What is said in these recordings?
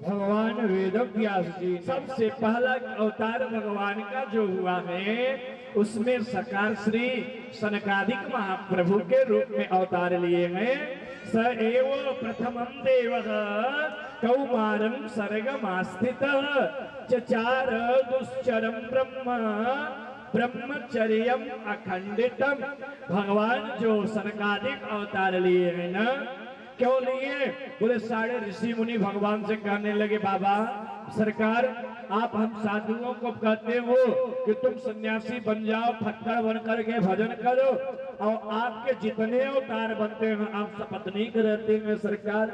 भगवान वेदव्यास जी सबसे पहला अवतार भगवान का जो हुआ है उसमें सकार श्री सनकादिक महाप्रभु के रूप में अवतार लिए हैं। स एव प्रथमं देवः कौमारं सर्गमास्थितः चचार दुश्चरं ब्रह्म ब्रह्मचर्यम अखंडितम। भगवान जो सनकादिक अवतार लिए हैं ना, क्यों लिए? बोले सारे ऋषि मुनि भगवान से कहने लगे, बाबा सरकार आप हम साधुओं को कहते हो कि तुम सन्यासी बन जाओ, फक्कड़ बन करके भजन करो, और आपके जितने अवतार बनते हैं आप सपत्नीक रहते हैं सरकार,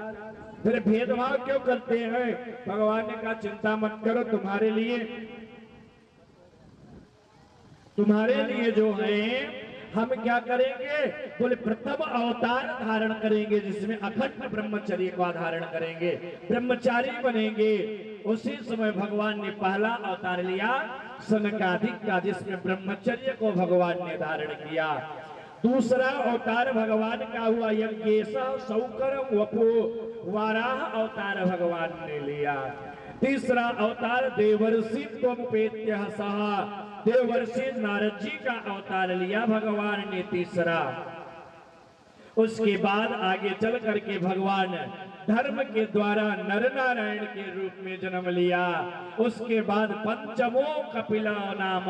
फिर भेदभाव क्यों करते हैं? भगवान ने कहा चिंता मत करो, तुम्हारे लिए जो है हम क्या करेंगे? बोले प्रथम अवतार धारण करेंगे जिसमें अखंड ब्रह्मचर्य का धारण करेंगे, ब्रह्मचारी बनेंगे। उसी समय भगवान ने पहला अवतार लिया सनकादिक का, जिसमें ब्रह्मचर्य को भगवान ने धारण किया। दूसरा अवतार भगवान का हुआ यज्ञेश शौकर वपो, वाराह अवतार भगवान ने लिया। तीसरा अवतार देवर्षि त्वमुपेत्य सहा, देवर्षि नारद जी का अवतार लिया भगवान ने तीसरा। उसके बाद आगे चल करके भगवान धर्म के द्वारा नर नारायण के रूप में जन्म लिया। उसके बाद पंचमो कपिला नाम,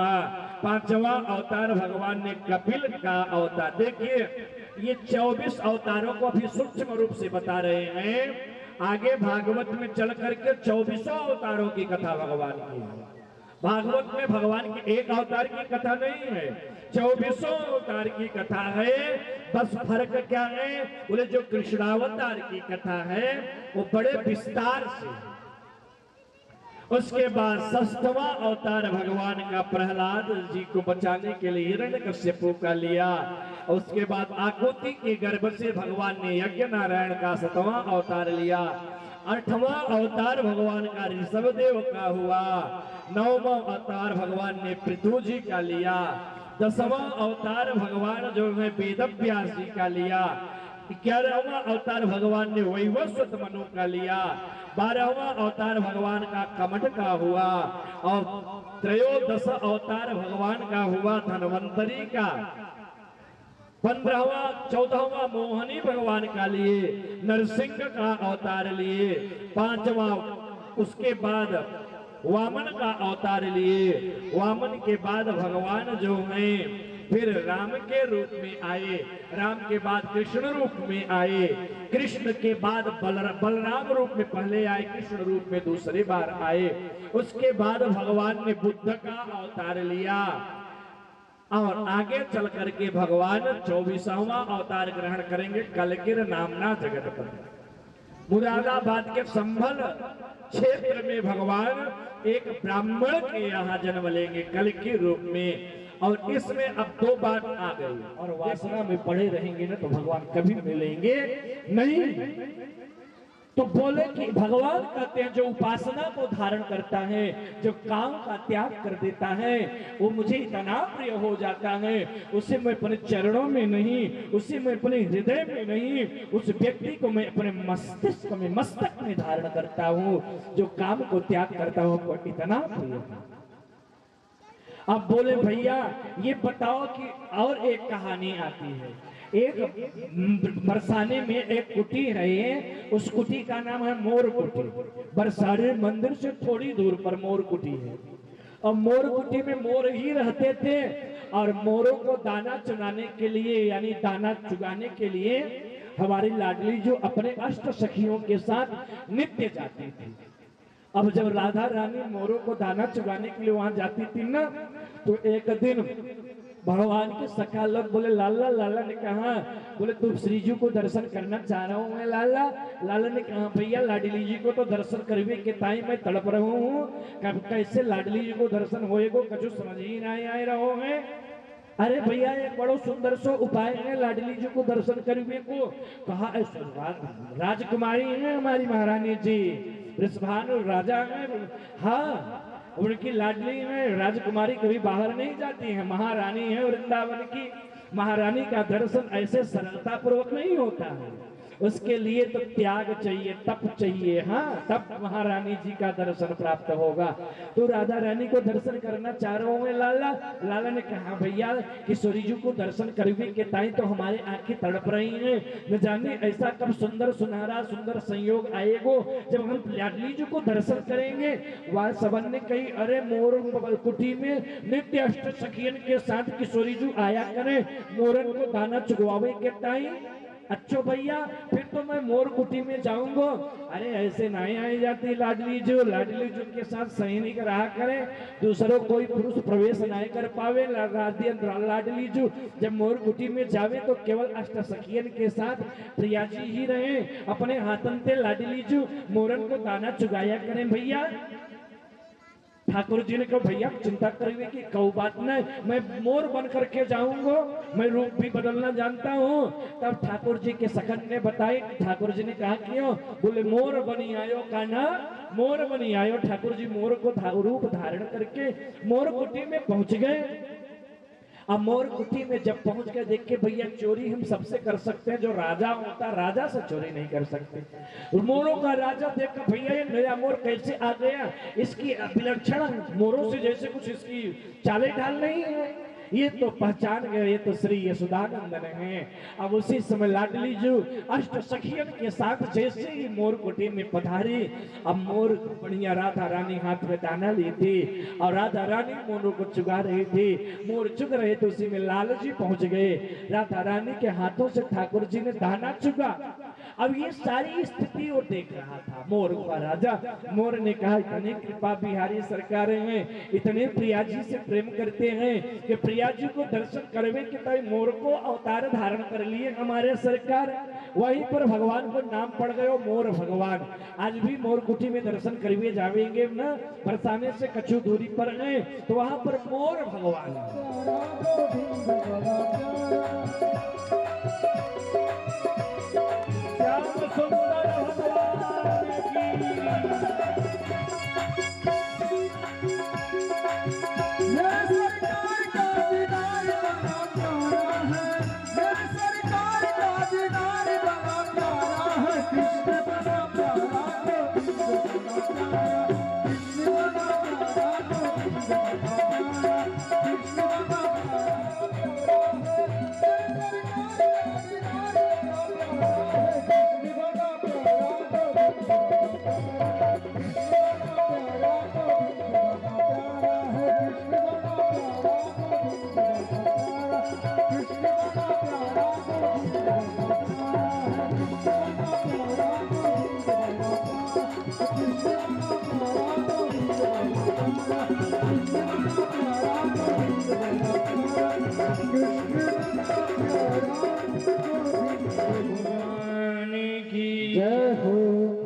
पांचवा अवतार भगवान ने कपिल का अवतार। देखिए ये 24 अवतारों को अभी सूक्ष्म रूप से बता रहे हैं। आगे भागवत में चल करके 24 अवतारों की कथा भगवान की है। भागवत में भगवान के एक अवतार की कथा नहीं है, 24 अवतार की कथा है। बस फर्क क्या है? बोले जो कृष्णावतार की कथा है वो बड़े विस्तार से। उसके बाद 6वां अवतार भगवान का प्रहलाद जी को बचाने के लिए हिरण्यकश्यप का लिया। उसके बाद आकुति के गर्भ से भगवान ने यज्ञ नारायण का 7वां अवतार लिया। 8वां अवतार भगवान का ऋषभदेव का हुआ। 9वां अवतार भगवान ने पृथु जी का लिया। 10वां अवतार भगवान जो है वेदव्यास जी का लिया। 11वां अवतार भगवान ने वैवस्वत मनु का लिया। 12वां अवतार भगवान का कमठ का हुआ। और 13 अवतार भगवान का हुआ धन्वंतरी का। 15वां 14वां मोहनी भगवान का लिए, नरसिंह का अवतार लिए। 5वां उसके बाद वामन का अवतार लिए। वामन के बाद भगवान जो हैं फिर राम के रूप में आए। राम के बाद कृष्ण रूप में आए। कृष्ण के बाद बलराम रूप में पहले आए, कृष्ण रूप में दूसरी बार आए। उसके बाद भगवान ने बुद्ध का अवतार लिया। और आगे चल करके भगवान 24वां अवतार ग्रहण करेंगे कलकिर नामना जगतपति। मुरादाबाद के संभल क्षेत्र में भगवान एक ब्राह्मण के यहाँ जन्म लेंगे कल के रूप में। और इसमें अब 2 बात आ गई, और वासना में पड़े रहेंगे ना तो भगवान कभी मिलेंगे नहीं। तो बोले कि भगवान कहते हैं जो उपासना को धारण करता है, जो काम का त्याग कर देता है, वो मुझे इतना प्रिय हो जाता है, उसे मैं अपने चरणों में नहीं, उसे मैं अपने हृदय में नहीं, उस व्यक्ति को मैं अपने मस्तिष्क में, मस्तक में धारण करता हूँ। जो काम को त्याग करता हूँ वो इतना प्रिय है। अब बोले भैया ये बताओ कि और एक कहानी आती है। एक बरसाने में एक कुटी है, उस कुटी का नाम है मोर कुटी। बरसाने मंदिर से थोड़ी दूर पर मोर कुटी है। और मोर कुटी में मोर ही रहते थे। और मोरों को दाना चुनाने के लिए, यानी दाना चुगाने के लिए हमारी लाडली जो अपने अष्ट सखियों के साथ नित्य जाती थी। अब जब राधा रानी मोरों को दाना चुगाने के लिए वहां जाती थी ना, तो एक दिन भगवान के सखा लोग बोले लाला, लाला ने कहा, बोले तू श्री जी को दर्शन करना चाह रहा हूँ मैं लाला। लाला ने कहा भैया लाडली जी को तो दर्शन करवे के ताई मैं तड़प रहा हूँ, कैसे लाडली जी को दर्शन होएगो, कछु समझ ही नहीं आए रहो है। अरे भैया एक बड़ो सुंदर सो उपाय है लाडली जी को दर्शन करवे को। कहा राजकुमारी है हमारी महारानी जी, वृषभानु राजा है, हाँ उनकी लाडली में राजकुमारी कभी बाहर नहीं जाती है, महारानी है वृंदावन की। महारानी का दर्शन ऐसे सरलता पूर्वक नहीं होता है, उसके लिए तो त्याग चाहिए, तप चाहिए, हाँ तब महारानी जी का दर्शन प्राप्त होगा। तो राधा रानी को दर्शन करना चाह रहा हूँ लाला। लाला ने कहा भैया किशोरी जी को दर्शन करने के ताई तो हमारी आंखें तड़प रही हैं, न जाने ऐसा कब सुंदर सुनहरा सुंदर संयोग आएगो जब हम लाडली जी को दर्शन करेंगे। वह सबन ने कही अरे मोर कुटी में नित्य अष्ट सखियन के साथ किशोरी जी आया करे मोरन को दाना चुगवावे के ताई। अच्छो भैया फिर तो मैं मोर कुटी में जाऊंगा। अरे ऐसे नहीं आई जाती लाडली जो, लाडली जो के साथ सैनिक रहा करे, दूसरों कोई पुरुष प्रवेश नहीं कर पावे। लाडली जो जब मोर कुटी में जावे तो केवल अष्ट सखियन के साथ प्रियाजी ही रहे, अपने हाथन से लाडली जो मोरन को दाना चुगाया करें। भैया ठाकुर जी ने कहा भैया चिंता करेंगे कि कौ बात नहीं, मैं मोर बन करके जाऊंगा, मैं रूप भी बदलना जानता हूँ। तब ठाकुर जी के सखन ने बताई, ठाकुर जी ने कहा क्यों, बोले मोर बनी आयो कान्हा, मोर बनी आयो। ठाकुर जी मोर को रूप धारण करके मोर कुटी में पहुंच गए। अब मोर कुटी में जब पहुंच गए देख के भैया चोरी हम सबसे कर सकते हैं, जो राजा होता राजा से चोरी नहीं कर सकते। मोरों का राजा देखा भैया ये नया मोर कैसे आ गया, इसकी विलक्षण मोरों से जैसे कुछ इसकी चाले ढाल नहीं है, ये तो पहचान गए ये तो श्री यशोदानंदन है। अब उसी समय लाडली जो अष्ट सखियन के साथ जैसे ही मोर कुटी में पधारी, अब मोर बढ़िया राधा रानी हाथ में दाना ली थी और राधा रानी मोरों को चुगा रही थी। मोर चुग रहे थे, उसी में लाल जी पहुंच गए। राधा रानी के हाथों से ठाकुर जी ने दाना चुगा। अब ये सारी स्थिति वो देख रहा था मोर का राजा। मोर ने कहा इतने कृपा बिहारी सरकार हैं, इतने प्रिया जी से प्रेम करते हैं कि प्रिया जी को दर्शन करवे के ताई मोर को अवतार धारण कर लिए हमारे सरकार। वहीं पर भगवान को नाम पड़ गयो मोर भगवान। आज भी मोर कुटी में दर्शन करवे जावेंगे ना, बरसाने से कछु दूरी पर गए तो वहां पर मोर भगवान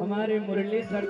हमारे मुरलीधर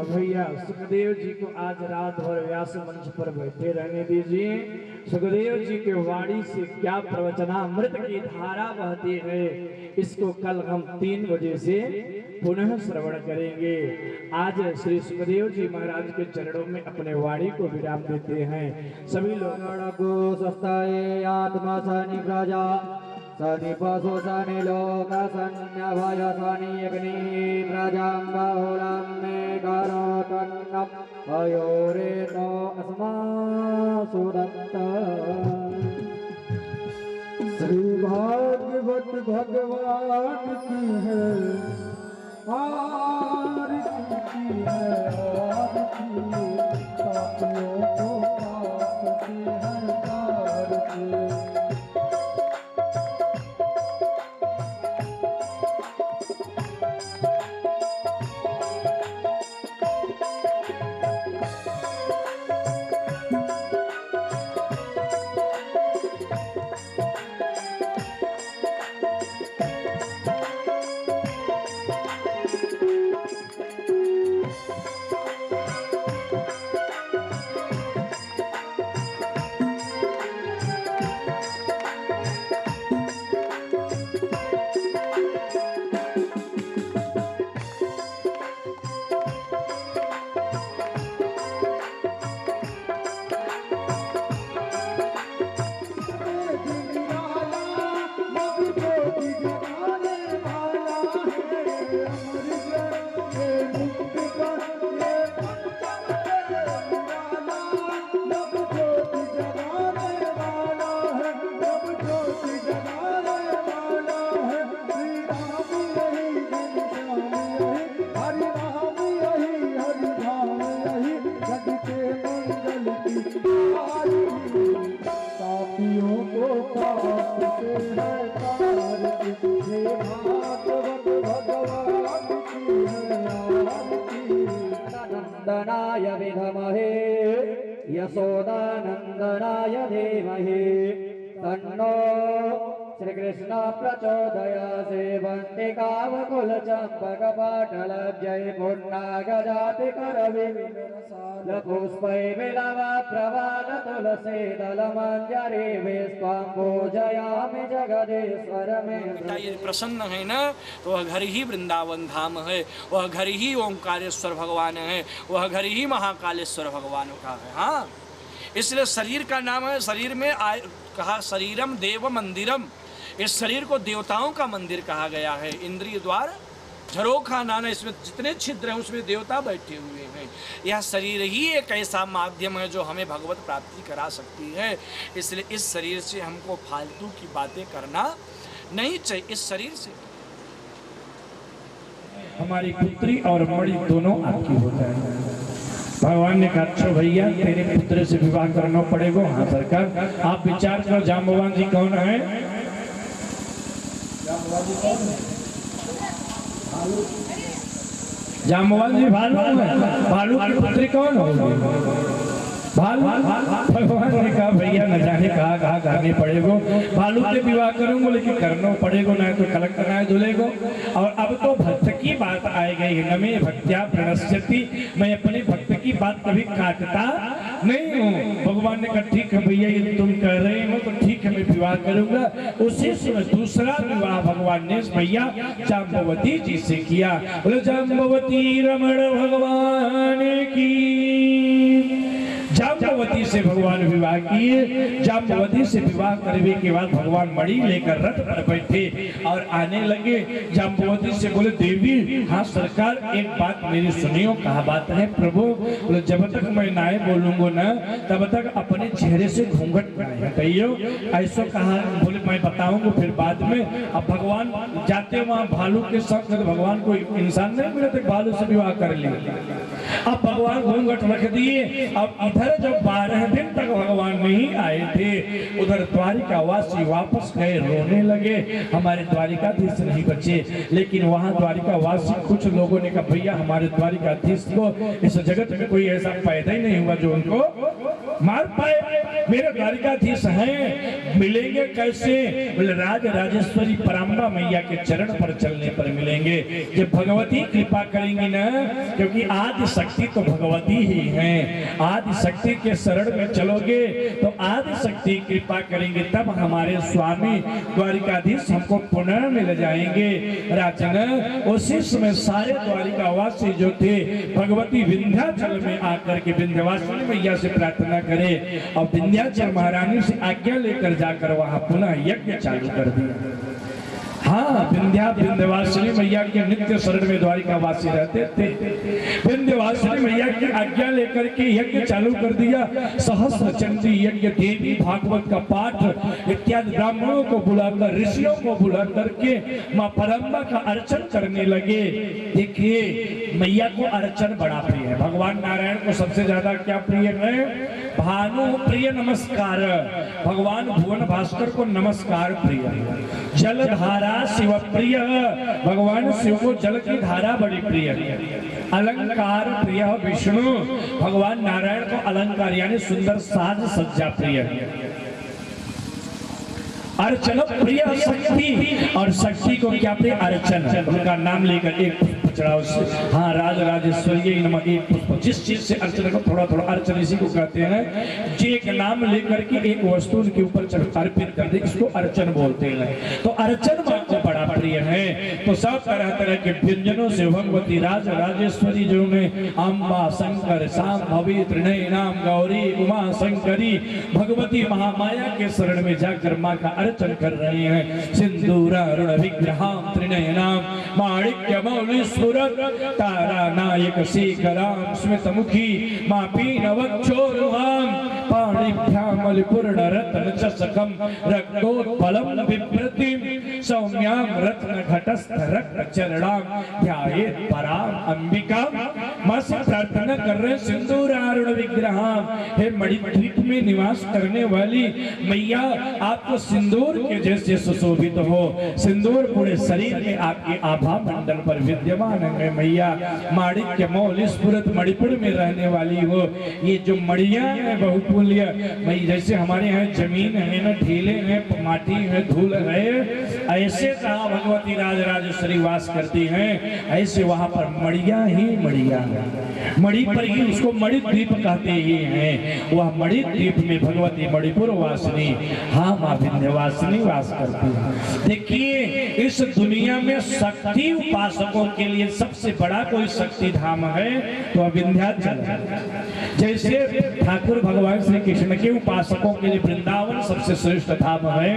भैया सुखदेव जी को आज रात भर व्यास मंच पर बैठे रहने दीजिए। सुखदेव जी के वाणी से क्या प्रवचनामृत की धारा बहती है, इसको कल हम 3 बजे से पुनः श्रवण करेंगे। आज श्री सुखदेव जी महाराज के चरणों में अपने वाणी को विराम देते हैं। सभी लोग आत्मा सनि प्रजा सनि पशु सनि लोक सन्यभय सनि अग्नि प्रजां बहुलां मे करोतन्नम् अयोरेनो अस्मासु दत्ता। श्री भागवत भगवान की है आरती की है आरती, पापियों को पाप से है तारती। नंदनाय विधमहे यशोदानंदनाय धीमहि तन्नो श्री कृष्ण प्रचोदया सेवन्ति कामकुल चंपक पाटल जय पुण्डाग जाति कर पुष्पै विलव प्रवाल तुलसी दल मंजरी विश्वं पूजयामि जगदीश्वर में। ये प्रसन्न है ना, तो वह घर ही वृंदावन धाम है, वह घर ही ओंकारेश्वर भगवान है, वह घर ही महाकालेश्वर भगवान का है। हाँ, इसलिए शरीर का नाम है, शरीर में कहा शरीरम देव मंदिरम, इस शरीर को देवताओं का मंदिर कहा गया है। इंद्रिय द्वार झरोखा नाना, इसमें जितने छिद्र हैं उसमें देवता बैठे हुए हैं। यह शरीर ही एक ऐसा माध्यम है जो हमें भगवत प्राप्ति करा सकती है। इसलिए इस शरीर से हमको फालतू की बातें करना नहीं चाहिए। इस शरीर से हमारी पुत्री और मणि दोनों आपकी हो जाए। भगवान ने कहा अच्छा भैया तेरे पुत्र से विवाह करना पड़ेगा। हाँ सरकार, आप विचार करो जाम्बवान जी कौन है? जाम्बवान जी भालू है। भालू की पुत्री कौन होगी? भालू। भगवान ने कहा भैया न जाने कहा करनी पड़ेगा। भालू से विवाह करूंगा लेकिन करना पड़ेगा, ना तो कलंक करना धुलेगो। और अब तो भक्त की बात आ गई है, न मैं भक्त्या प्रणश्यति, मैं अपने भक्त की बात कभी काटता नहीं हूँ। भगवान ने कहा ठीक है भैया ये तुम कह रहे हो तो ठीक है मैं विवाह करूंगा। उसी समय दूसरा विवाह भगवान ने भैया जाम्बवती जी से किया। बोले जाम्बवती रमण भगवान की। जाम्बवती से भगवान विवाह किए। जाम्बवती से विवाह करने के बाद भगवान मणि लेकर रथ पर बैठे और आने लगे। जाम्बवती से बोले देवी हाँ सरकार एक बात मेरी सुनियो। कहा बात है प्रभु? बोले जब तक मैं नाय बोलूंगा ना तब तक अपने चेहरे से घूंघट हटाइयो। ऐसा कहा। बोले मैं बताऊंगा फिर बाद में। अब भगवान जाते वहां भालू के संग, भगवान को इंसान नहीं मिले थे, भालू से विवाह कर लिया। अब भगवान घूंघट रख दिए। अब इधर जब 12 दिन तक भगवान नहीं आए थे, उधर द्वारिकावासी वापस गए, रोने लगे हमारे द्वारिकाधीश नहीं बचे। लेकिन वहां द्वारिकावासी कुछ लोगों ने कहा भैया हमारे द्वारिकाधीश को इस जगत में कोई ऐसा पैदा ही नहीं हुआ जो उनको मार पाए। मेरे द्वारिकाधीश हैं, मिलेंगे कैसे? बोले राज राजेश्वरी पराम्बा मैया के चरण पर चलने पर मिलेंगे। जब भगवती कृपा करेंगी ना, क्योंकि आदि शक्ति तो भगवती ही हैं। आदि शक्ति के शरण में चलोगे तो आदि शक्ति कृपा करेंगे, तब हमारे स्वामी द्वारिकाधीश हमको पुनः मिल जाएंगे। राजन उसी समय सारे द्वारिकावासी जो थे भगवती विंध्याचल में आकर के विंध्यवासिनी मैया से प्रार्थना करे और विंध्याचल महारानी से आज्ञा लेकर जाकर वहां पुनः यज्ञ चालू कर दिया। हाँ, विंध्यवासिनी मैया के नित्य शरण में द्वारिकावासी रहते थे। विंध्यवासिनी मैया की आज्ञा लेकर के यज्ञ चालू कर दिया। सहस्त्र चंडी यज्ञ, देवी भागवत का पाठ इत्यादि ब्राह्मणों को बुलाकर, ऋषियों को बुला करके माँ पराम्बा का अर्चन करने लगे। देखिए मैया को अर्चन बड़ा प्रिय है। भगवान नारायण को सबसे ज्यादा क्या प्रिय है? भानु प्रिय नमस्कार। भगवान भुवन भास्कर को नमस्कार प्रिय है। जलधारा शिव प्रिय, भगवान शिव को जल की धारा बड़ी प्रिय है। अलंकार प्रिय विष्णु, भगवान नारायण को अलंकार यानी सुंदर साज सज्जा प्रिय है। अर्चन प्रिय शक्ति, और शक्ति को क्या प्रिय? अर्चन। उनका नाम लेकर एक चढ़ाओ। हाँ, राज राजेश्वरी नमः एक पुष्प। जिस चीज से अर्चन को थोड़ा थोड़ा अर्चन इसी को कहते हैं। जो एक नाम लेकर के एक वस्तु के ऊपर अर्पित कर दे इसको अर्चन बोलते हैं। तो अर्चन मां को बड़ा प्रिय है। तो सब तरह तरह के व्यंजनों से भगवती राज राजेश्वरी जो ने अम्बा शंकर शांभवी त्रिनयी नाम गौरी उमा शंकरी भगवती महामाया के शरण में जाकर मां का अर्चन कर रहे हैं। सिंदूरारुण विग्रहां त्रिनयी नाम माणिक्य मौली तारा नायक शेखराम स्मित मुखी मां पीनवक्षोरुहां पाणिभ्यामल पूर्ण रत्न चषकम रक्तोत्पलम विप्रतिम सौम्यां रत्न घटस्थ रक्त चरणाम ध्यायेत पराम अंबिका। मां से प्रार्थना कर रहे सिंदूरारुण विग्रहां, हे मणिद्वीप में निवास करने वाली मैया आपको सिंदूर के जैसे सुशोभित हो। सिंदूर पूरे शरीर में आपके आभा मंडल पर विद्यमान है मैया। माणिक्य मौली स्फुरत मणिपुर में रहने वाली हो। ये जो मणियां है बहु बोल लिया भाई जैसे हमारे यहाँ जमीन है ना, ढीले हैं, माटी है, धूल है, ऐसे कहा भगवती राजराजेश्वरी वास करती हैं, ऐसे वहां पर मड़िया ही मड़िया, मणि पर ही उसको मणि द्वीप कहते ही हैं। वह मणि द्वीप में भगवती मणिपुर वासिनी, हाँ माँ विंध्यवासिनी वास करती है। देखिए इस दुनिया में शक्ति उपासकों के लिए सबसे बड़ा कोई शक्ति धाम है तो विंध्याचल है। जैसे ठाकुर भगवान श्री कृष्ण के उपासकों के लिए वृंदावन सबसे श्रेष्ठ धाम है,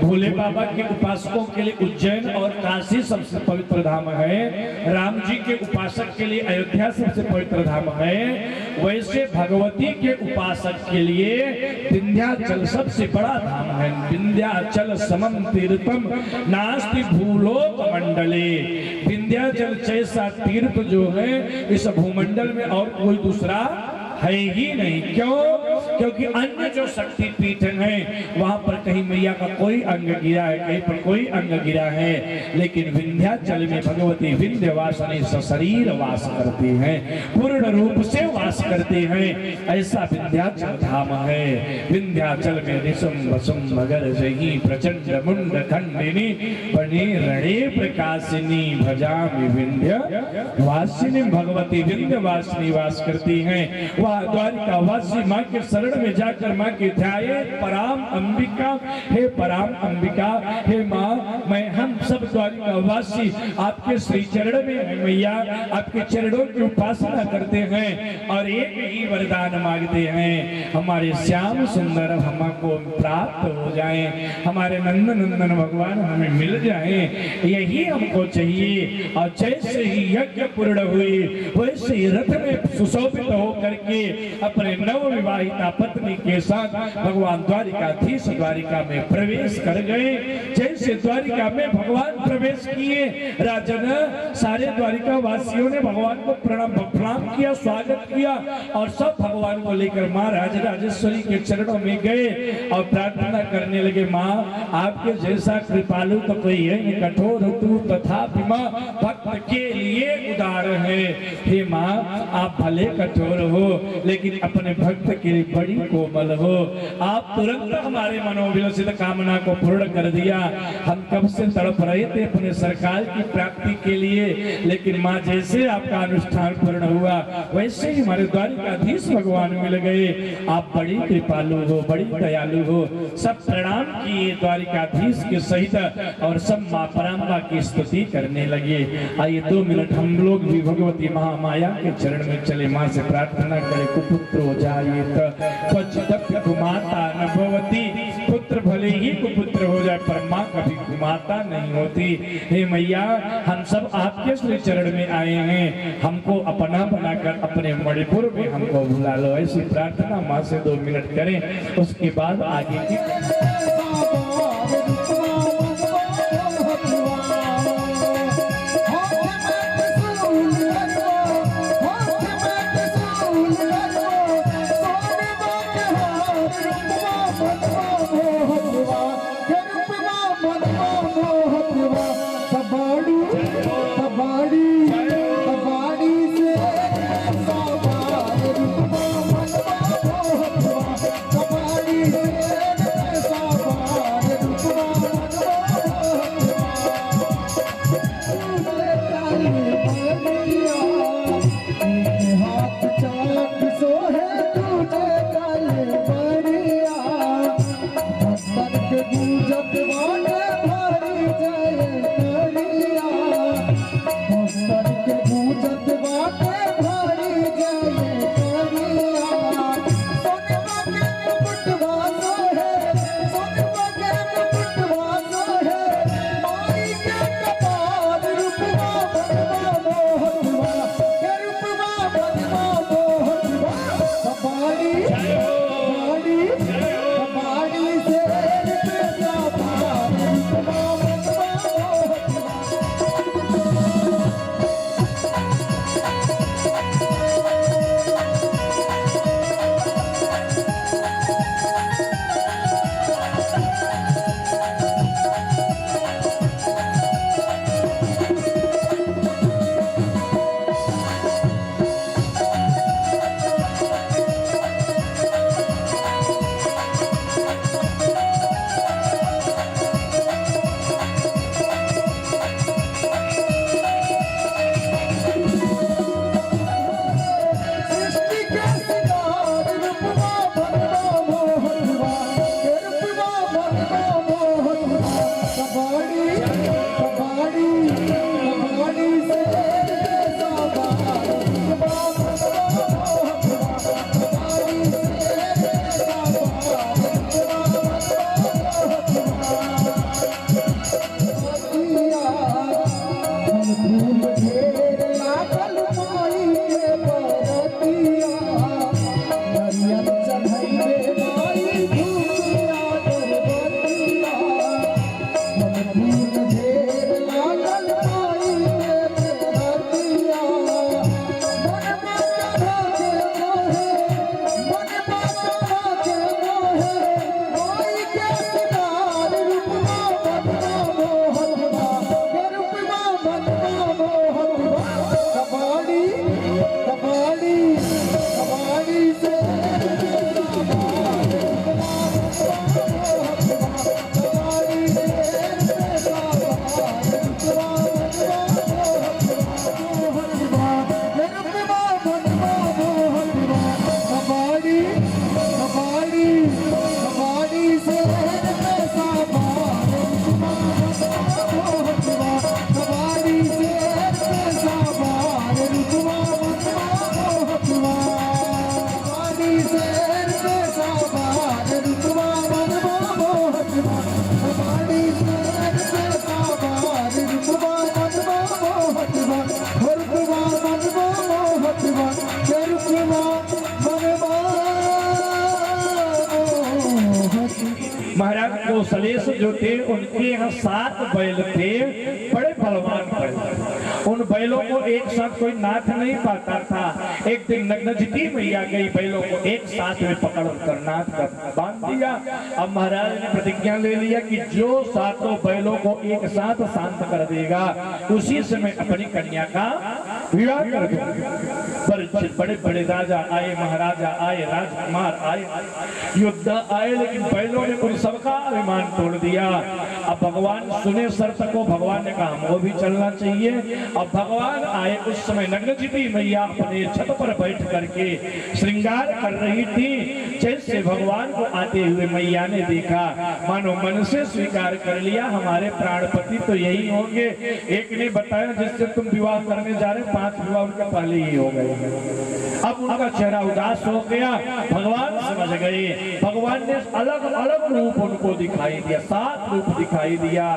भोले बाबा के उपासकों के लिए उज्जैन और काशी सबसे पवित्र धाम है, राम जी के उपासक के लिए अयोध्या सबसे पवित्र धाम है, वैसे भगवती के उपासक के लिए विंध्याचल सबसे बड़ा धाम है। विंध्याचल समम तीर्थम नास्ति भूलोक मंडले। विंध्याचल जैसा तीर्थ जो है इस भूमंडल में और कोई दूसरा है ही नहीं। क्यों? क्योंकि अन्य जो शक्ति पीठ है वहां पर कहीं मैया का कोई अंग गिरा है, कहीं पर कोई अंग गिरा है, लेकिन विंध्याचल में भगवती विंध्यवासिनी सशरीर वास करती हैं, पूर्ण रूप से वास करती हैं। ऐसा विंध्याचल धाम है। विंध्याचल में ऋषम वसुम मगर जही प्रचंड मुंड खंडिनी बनी रणे प्रकाशिनी भजामि विंध्य वासिनी। भगवती विंध्यवासिनी वास करती हैं। वह द्वारिका वासी माँ के शरण में जाकर माँ के ध्याये पराम अंबिका, हे पराम अंबिका, हे माँ मैं हम सब द्वारिका वासी आपके श्री चरण में है मैया, आपके चरणों की उपासना करते हैं और एक ही वरदान मांगते हैं, हमारे श्याम सुंदर हमको प्राप्त हो जाए, हमारे नंदन नंदन भगवान हमें मिल जाए, यही हमको चाहिए। और जैसे ही यज्ञ पूर्ण हुई वैसे ही रथ में सुशोभित होकर के अपने नव विवाहिता पत्नी के साथ भगवान द्वारिकाधीश द्वारिका में प्रवेश कर गए। जैसे द्वारिका में भगवान प्रवेश किए, राजन सारे द्वारिका वासियों ने भगवान को प्रणाम किया, स्वागत किया और सब भगवान को लेकर माँ राजराजेश्वरी के चरणों में गए और प्रार्थना करने लगे, माँ आपके जैसा कृपालु तो कोई है नहीं, कठोर तू तथापि माँ भक्त के लिए उदार है। हे माँ आप भले कठोर हो लेकिन अपने भक्त के लिए बड़ी कोमल हो, आप तुरंत हमारे मनोविलसित कामना को पूर्ण कर दिया। हम कब से तड़प रहे थे अपने सरकार की प्राप्ति के लिए, लेकिन माँ जैसे आपका अनुष्ठान पूर्ण हुआ वैसे ही हमारे द्वारिकाधीश भगवान मिल गए। आप बड़ी कृपालु हो, बड़ी दयालु हो। सब प्रणाम किए द्वारिकाधीश के सहित और सब माँ पराम्बा की स्तुति करने लगे। आइए 2 मिनट हम लोग भी भगवती महामाया के चरण में चले, माँ से प्रार्थना करे कुपुत्र हो जाए तो माता न भवती, पुत्र भले ही कुपुत्र हो जाए पर माँ कभी कुमाता नहीं होती। हे मैया हम सब आपके श्री चरण में आए हैं, हमको अपना बनाकर अपने मणिपुर में हमको बुला लो। ऐसी प्रार्थना माँ से 2 मिनट करें, उसके बाद आगे की कुशलेश जो थे उनके यहाँ 7 बैल थे, बड़े बलवान बैल। उन बैलों को एक साथ कोई नाथ नहीं पाता था। एक दिन नग्नजिती मैया गई, बैलों को एक साथ में पकड़ कर नाथ कर बांध दिया। अब महाराज ने प्रतिज्ञा ले लिया कि जो 7 बैलों को एक साथ शांत कर देगा उसी से मैं अपनी कन्या का विवाह कर दूंगा। बड़े बड़े राजा आए, महाराजा आए, राजकुमार आए, योद्धा आए, लेकिन बैलों ने उन सबका अभिमान तोड़ दिया। अब भगवान सुने शर्त को, भगवान ने कहा हमको भी चलना चाहिए। अब भगवान आए, उस समय नग्नजिती मैया अपने छत पर बैठ करके श्रृंगार कर रही थी। जैसे भगवान को आते हुए मैया ने देखा, मानो मन से स्वीकार कर लिया हमारे प्राणपति तो यही होंगे। एक ने बताया जिससे तुम विवाह करने जा रहे 5 विवाह उनका पहले ही हो गए। अब उनका चेहरा उदास हो गया। भगवान समझ गए, भगवान ने अलग अलग रूप उनको दिखाई दिया, 7 रूप दिखाई दिया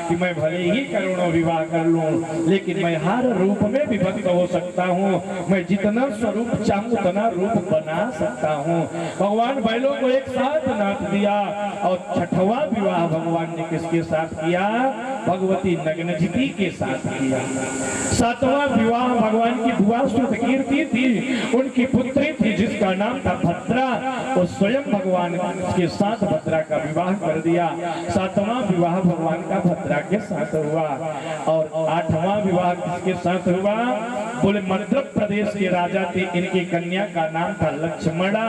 कि मैं भले ही करोड़ों विवाह कर लूं, लेकिन मैं हर रूप में विभक्त हो सकता हूं। मैं जितना स्वरूप चाहूं उतना रूप बना सकता हूं। भगवान बैलों को एक साथ नाथ दिया। और 6वां विवाह भगवान ने किसके साथ किया? भगवती नग्नजिती के साथ किया। 7वां विवाह भगवान की बुआ श्रुतकीर्ति थी, उनकी पुत्री थी जिसका नाम था भद्रा। और स्वयं भगवान के साथ भद्रा का विवाह कर दिया। 7वां विवाह भगवान का भद्रा के साथ हुआ। और 8वां विवाह किसके साथ हुआ? बोले मध्य प्रदेश के राजा थे, इनकी कन्या का नाम था लक्ष्मणा।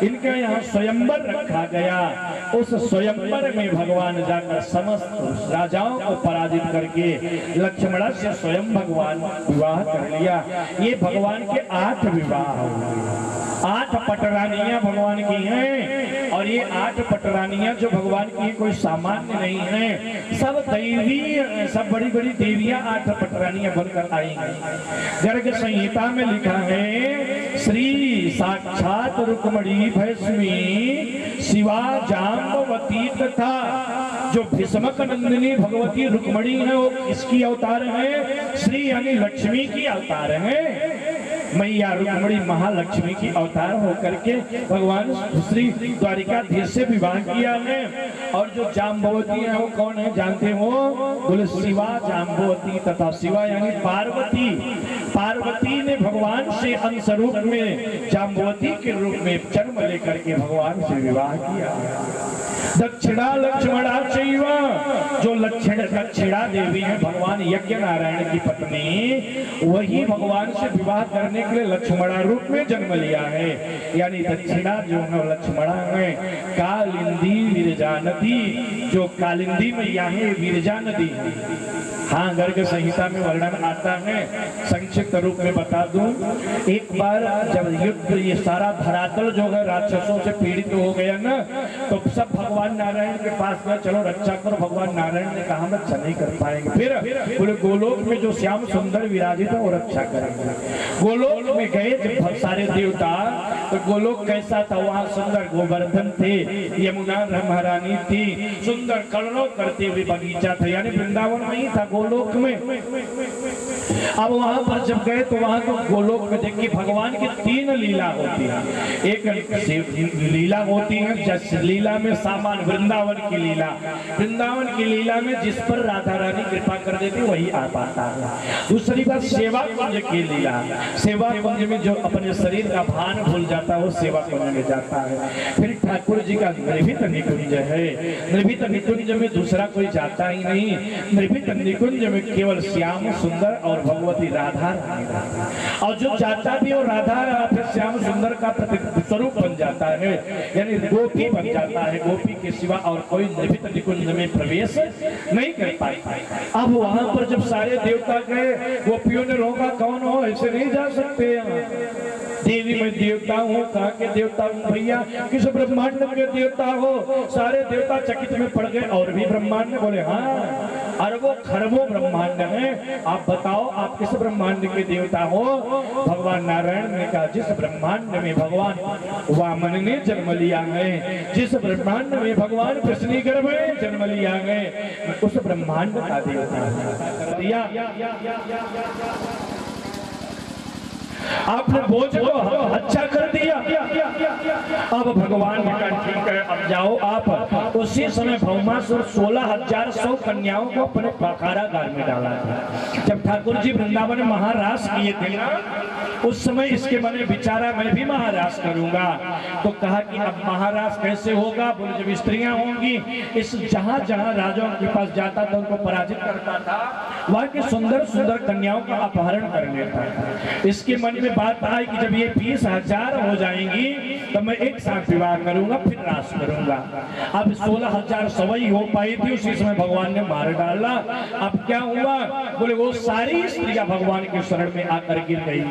इनके यहाँ स्वयंवर रखा गया। उस स्वयंवर में भगवान जाकर समस्त राजाओं को पराजित करके लक्ष्मणा से स्वयं भगवान विवाह कर लिया। ये भगवान के 8 विवाह हुए। 8 पटरानियां भगवान की हैं। और ये 8 पटरानियां जो भगवान की कोई सामान्य नहीं है, सब दैवी, सब बड़ी बड़ी देवियां 8 पटरानियां बनकर आई हैं। गर्ग संहिता में लिखा है, श्री साक्षात रुक्मणी भैष्मी शिवा जाम्बवती तथा जो भीष्मक नंदिनी भगवती रुक्मणी है वो किसकी अवतार है? श्री यानी लक्ष्मी की अवतार है। मैया रुक्मणी महालक्ष्मी की अवतार होकर के भगवान श्री द्वारिकाधीश से विवाह किया है। और जो जाम्बवती है वो कौन है जानते हो? बोले शिवा जाम्बवती तथा शिवा यानी पार्वती। पार्वती ने भगवान से अंश रूप में जाम्बवती के रूप में जन्म लेकर के भगवान से विवाह किया। दक्षिणा लक्ष्मणा चैवा, जो दक्षिणा देवी है भगवान यज्ञ नारायण की पत्नी, वही भगवान से विवाह करने के लिए लक्ष्मणा रूप में जन्म लिया है। यानी दक्षिणा जो है लक्ष्मणा है। कालिंदी विरजा नदी, जो कालिंदी मैया है विरजा नदी है। हाँ, गर्ग संहिता में वर्णन आता है, संक्षिप्त रूप में बता दूं। एक बार जब युद्ध ये सारा धरातल जो है राक्षसों से पीड़ित हो गया ना, तो सब भगवान नारायण के पास में चलो रक्षा करो। भगवान नारायण ने कहा हम रक्षा नहीं कर पाएंगे। फिर पूरे गोलोक में जो श्याम सुंदर विराजित है वो रक्षा करेंगे। गोलोक में गए जब सारे देवता, तो गोलोक कैसा था? वहाँ सुंदर गोवर्धन थे, यमुना महारानी थी, सुंदर कलरव करते हुए बगीचा था, यानी वृंदावन में ही था गोलोक में। अब वहां पर जब गए तो वहां को गोलोक में देखिए भगवान की 3 लीला होती है। एक लीला होती है जिस लीला में सामान वृंदावन की लीला, वृंदावन की लीला में जिस पर राधा रानी कृपा कर देती वही आ पाता है। दूसरी बात सेवा कुंज की लीला, सेवा कुंज में जो अपने शरीर का भान भूल जाता है वो सेवा कुंज में जाता है। फिर ठाकुर जी का निर्भित निकुंज है, निर्भित निकुंज में दूसरा कोई जाता ही नहीं। निर्भित निकुंज में केवल श्याम सुंदर और भगवती राधा रानी, और जो जाता भी वो राधा फिर श्याम सुंदर का स्वरूप बन जाता है, यानी गोपी बन जाता है। गोपी के सिवा और कोई निर्भित निकुंज में प्रवेश नहीं कर पाता। अब वहां पर जब सारे देवता गए, गोपियों ने रोका कौन हो, ऐसे नहीं जा सकते। देवी में देवता हूँ, कहा के देवता हूँ भैया, किस ब्रह्मांड के देवता हो? सारे देवता चकित में पड़ गए। और भी ब्रह्मांड? बोले हाँ, अरबों खरबों ब्रह्मांड है, आप बताओ आप किस ब्रह्मांड के देवता हो? भगवान नारायण ने कहा जिस ब्रह्मांड में भगवान वामन ने जन्म लिया है, जिस ब्रह्मांड में भगवान कृष्ण गर्भ में जन्म लिया है, उस ब्रह्मांड का देवता है। आपने बोझ को अच्छा कर दिया। अब भगवान ने कहा ठीक है, अब जाओ आप। उसी समय भौमासुर 16,100 कन्याओं को अपने कारागार में डाला था। जब ठाकुर जी वृंदावन में महारास किए थे ना, उस समय इसके मन में विचारा मैं भी महारास करूंगा। तो कहा कि अब महारास कैसे होगा? बोले जब स्त्रियां होंगी, इस जहां जहां राजाओं के पास जाता था उनको पराजित करता था, वहां की सुंदर सुंदर कन्याओं का अपहरण कर लेता था। इसके मन में बात आई कि जब ये 20,000 हो जाएंगी तो मैं एक साथ विवाह करूंगा, फिर रास करूंगा। अब 16,000 सवई हो पाई थी, उसी समय भगवान ने मार डाला। अब क्या हुआ? बोले वो सारी स्त्रियां भगवान के शरण में आकर गिर गई।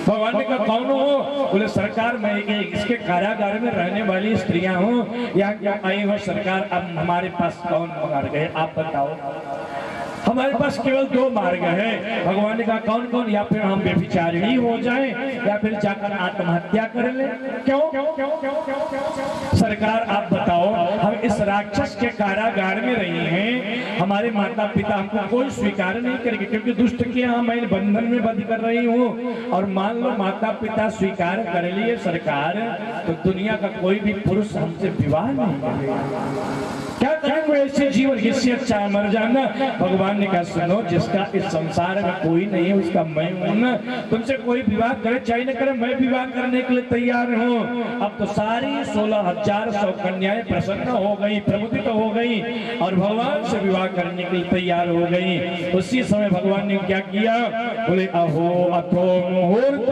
भगवान ने कहा कौन हो? बोले सरकार मैं इसके कारागार में रहने वाली स्त्रियां हूँ, यहाँ क्या आई हो सरकार? अब हमारे पास कौन मार गए आप बताओ? हमारे पास केवल 2 मार्ग है। भगवान ने कहा कौन कौन? या फिर हम व्यभिचारिणी हो जाएं या फिर जाकर आत्महत्या कर लें। क्यों? सरकार आप बताओ, हम इस राक्षस के कारागार में रही हैं, हमारे माता पिता हमको कोई स्वीकार नहीं करेंगे क्योंकि दुष्ट के यहाँ मैं बंधन में बंद कर रही हूँ। और मान लो माता पिता स्वीकार कर लिए सरकार, तो दुनिया का कोई भी पुरुष हमसे विवाह नहीं करेगा। क्या करेंगे ऐसे जीवन? इससे अच्छा मर जाना। भगवान ने कहा सुनो, जिसका इस संसार में कोई नहीं है उसका मैं हूं ना। तुमसे कोई विवाह करे चाहे न करे, मैं विवाह करने के लिए तैयार हूँ। अब तो सारी 16,100 कन्याएं प्रसन्न हो गई, प्रमुदित हो गई और भगवान से विवाह करने के लिए तैयार हो गई। उसी समय भगवान ने क्या किया? बोले अहो अथो मुहूर्त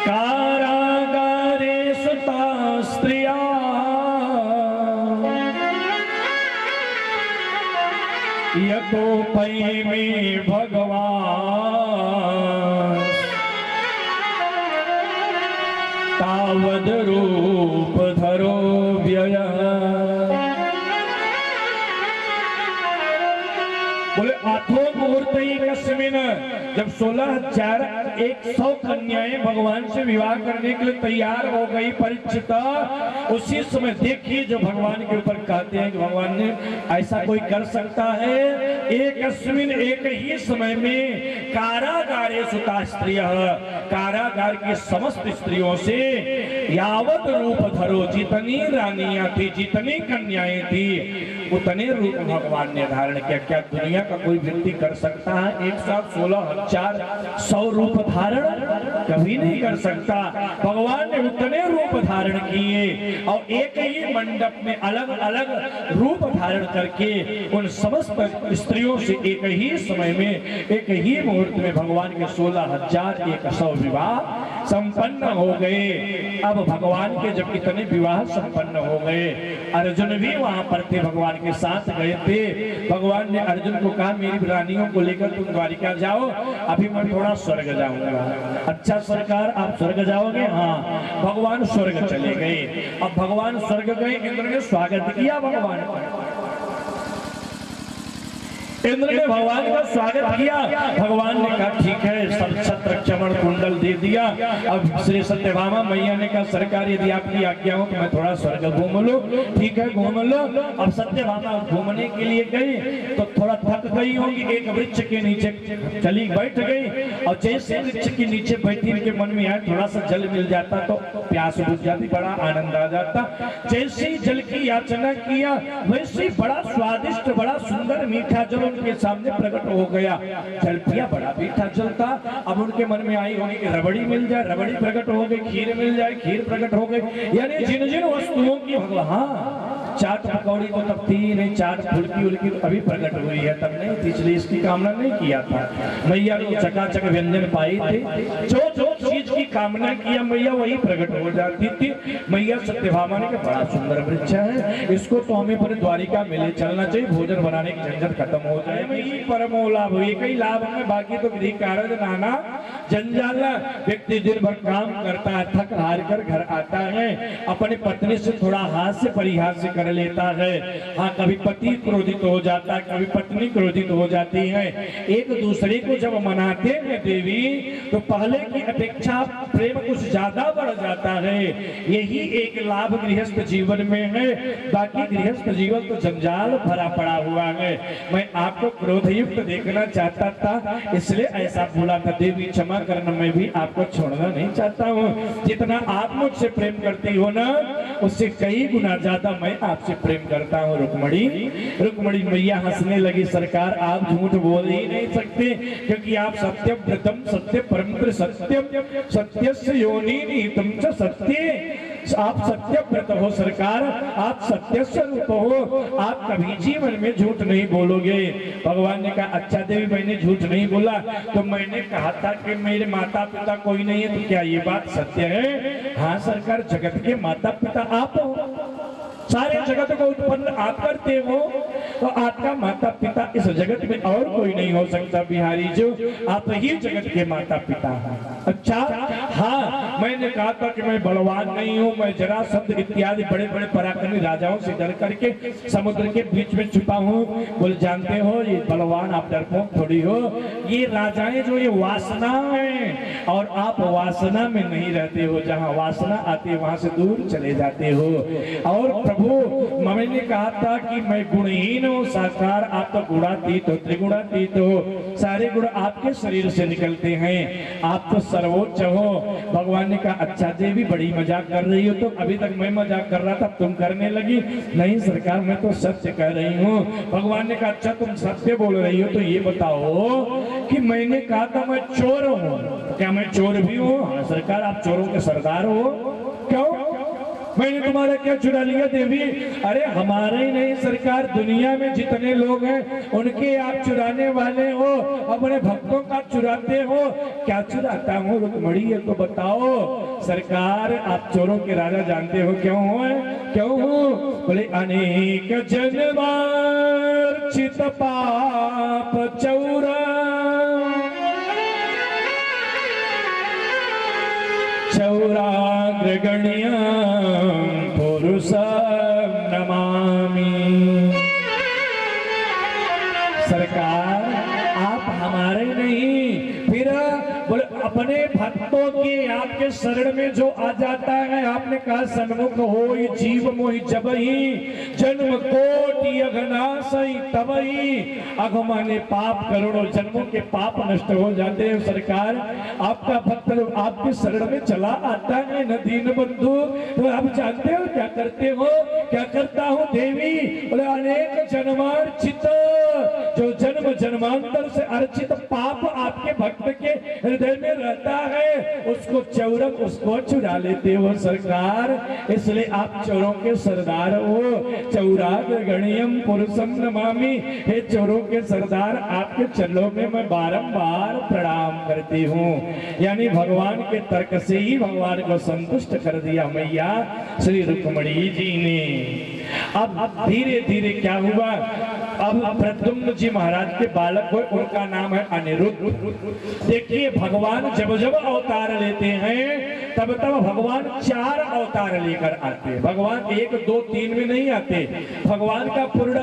कारागारे सुता स्त्रिया यतो पैमी भगवान तावद रूप धरो व्यय। बोले आठों मुहूर्त ही कस्मिन, जब 16,100 कन्याएं भगवान से विवाह करने के लिए तैयार हो गई परीक्षित, उसी समय देखिए जो भगवान के ऊपर कहते हैं कि भगवान ने ऐसा कोई कर सकता है? एक ही समय में कारागारे सुता स्त्रियः, कारागार की समस्त स्त्रियों से यावत रूप धरो, जितनी रानियां थी, जितनी कन्याएं थी, उतने रूप भगवान ने धारण किया। क्या दुनिया का कोई व्यक्ति कर सकता है एक साथ 16,100 रूप धारण? कभी नहीं कर सकता। भगवान ने उतने रूप धारण किए और एक ही मंडप में अलग अलग रूप धारण करके उन समस्त स्त्रियों से एक ही समय में, एक ही मुहूर्त में भगवान के 16,100 विवाह संपन्न हो गए। अब भगवान के जब इतने विवाह संपन्न हो गए, अर्जुन भी वहां पर थे, भगवान के साथ गए थे। भगवान ने अर्जुन को कहा मेरी रानियों को लेकर तुम द्वारिका जाओ, अभी मैं थोड़ा स्वर्ग जाऊंगा। अच्छा सरकार आप स्वर्ग जाओगे? हाँ। भगवान स्वर्ग चले गए। अब भगवान स्वर्ग गए, इंद्र ने स्वागत किया भगवान का। इंद्र ने भगवान का स्वागत किया। भगवान ने कहा ठीक है, सब छत्र चमड़ कुंडल दे दिया। अब श्री सत्यभामा मैया ने कहा सरकार यदि आपकी आज्ञा हो तो मैं थोड़ा स्वर्ग घूम लो। ठीक है घूम लो। अब सत्यभामा घूमने के लिए गई तो थोड़ा थक गई होगी, एक वृक्ष के नीचे चली बैठ गई और जैसे वृक्ष के नीचे बैठी के मन में आया थोड़ा सा जल मिल जाता तो प्यास बुझ जाती, बड़ा आनंद आ जाता। जैसे ही जल की याचना किया वैसे बड़ा स्वादिष्ट, बड़ा सुंदर मीठा जल उनके सामने प्रकट हो गया। जल पिया, बड़ा मीठा जल था। अब उनके मन में आई होगी कि रबड़ी मिल जाए, रबड़ी प्रकट हो गई, खीर मिल जाए, खीर प्रकट हो गई। यानी जिन जिन वस्तुओं की भगवान चाट पकौड़ी तो तब थी नहीं, चाट फुल्की उल्की तो अभी प्रकट हुई है, तब नहीं थी, इसलिए इसकी कामना नहीं किया था। मैया ने चकाचक व्यंजन पाई थे, जो जो चीज की कामना किया मैया वही प्रकट हो जाती थी। मैया सत्यभामा ने कहा बड़ा सुंदर वृक्ष है, इसको तो हमें पूरे द्वारिका में ले चलना चाहिए, भोजन बनाने की झंझट खत्म हो जाए। परमो लाभ, एक ही लाभ में, बाकी तो विधि कारज नाना जंजाल। व्यक्ति दिन भर काम करता है, थक हार कर घर आता है, अपने पत्नी से थोड़ा हास्य परिहास कर लेता है। हाँ कभी पति क्रोधित हो जाता है, कभी पत्नी क्रोधित हो जाती है। एक दूसरे को जब मनाते हैं देवी तो पहले की अपेक्षा प्रेम कुछ ज्यादा बढ़ जाता है। यही एक लाभ गृहस्थ जीवन में है। बाकी गृहस्थ जीवन तो जंजाल भरा पड़ा हुआ है। मैं आपको क्रोधयुक्त देखना चाहता था, इसलिए ऐसा बोला था। देवी क्षमा करना, मैं भी आपको छोड़ना नहीं चाहता हूँ। जितना आप मुझसे प्रेम करती हो ना, उससे कई गुना ज्यादा मैं आपसे प्रेम करता हूँ रुक्मणी। रुक्मणी मैया हंसने लगी। सरकार आप झूठ बोल ही नहीं सकते, क्योंकि आप सत्य व्रतम सत्य परम सत्यम सत्यस्य योनि निहितम च सत्ये। आप सत्य व्रत हो सरकार, आप सत्य स्वरूप हो, आप कभी जीवन में झूठ नहीं बोलोगे। भगवान ने कहा अच्छा देवी मैंने झूठ नहीं बोला, तो मैंने कहा था कि मेरे माता पिता कोई नहीं है, तो क्या ये बात सत्य है? हाँ सरकार, जगत के माता पिता आप हो, सारे जगत को उत्पन्न आप करते हो, तो आपका माता पिता इस जगत में और कोई नहीं हो सकता बिहारी जो, आप ही जगत के माता पिता हैं। अच्छा हाँ, मैंने कहा था कि मैं बलवान नहीं हूँ, मैं जरासंध इत्यादि बड़े बड़े पराक्रमी राजाओं से डर करके समुद्र के बीच में छुपा हूँ। बोल जानते हो ये बलवान आप डरपोक थोड़ी हो, ये राजाएं जो ये वासना है, और आप वासना में नहीं रहते हो। जहाँ वासना आती है वहां से दूर चले जाते हो। और प्रभु मैंने कहा था कि मैं गुणहीन हूँ साकार, आप तो गुणातीत हो, त्रिगुणातीत हो, सारे गुण आपके शरीर से निकलते हैं, आप तो सर्वोच्च हो। भगवान ने कहा अच्छा देवी बड़ी मजाक कर रही हो, तो अभी तक मैं मजाक कर रहा था तुम करने लगी। नहीं सरकार मैं तो सत्य कह रही हूँ। भगवान ने कहा अच्छा तुम सत्य बोल रही हो, तो ये बताओ कि मैंने कहा था मैं चोर हूँ, क्या मैं चोर भी हूँ? हाँ सरकार आप चोरों के सरदार हो। क्यों? मैंने तुम्हारा क्या चुरा लिया देवी? अरे हमारा ही नहीं सरकार, दुनिया में जितने लोग हैं उनके आप चुराने वाले हो, अपने भक्तों का चुराते हो। क्या चुराता हूँ रुक्मणी, ये तो बताओ। सरकार आप चोरों के राजा जानते हो क्यों हो? क्यों हो? बोले अनेक जन्मार्चित पाप चौरा, चौराग्रगण्यं पुरुषं नमामि। सरकार आप हमारे नहीं, फिर बोले अपने भक्तों के आपके शरण में जो आ जाता है, आपने कहा सन्मुख हो जीव मोहि जबहि, जन्म कोटि अघनाशई तबहि। अघमाने पाप, करोड़ों जन्मों के पाप नष्ट हो जाते हैं। सरकार आपका भक्त आपके शरण में चला आता है न दीन बंधु, तो आप जानते हो क्या करते हो? क्या करता हूँ देवी? बोले अनेक जन्मार्चित, जो जन्म जन्मांतर से अर्चित पाप आपके भक्त के हृदय में रहता है, उसको चौरम, उसको चुरा लेते हो सरकार। इसलिए आप चोरों के सरदार हो। चौराग्रगण्यं पुरुषं नमामि, हे चोरों के सरदार आपके चरणों में मैं बारंबार प्रणाम करती हूँ। यानी भगवान के तर्क से ही भगवान को संतुष्ट कर दिया मैया श्री रुक्मणी जी ने। अब धीरे धीरे क्या हुआ? अब प्रद्युम्न जी महाराज के बालक हुए, उनका नाम है अनिरुद्ध। देखिए भगवान जब जब अवतार लेते हैं तब तब भगवान 4 अवतार लेकर आते हैं। भगवान 1 2 3 में नहीं आते। भगवान का पूर्ण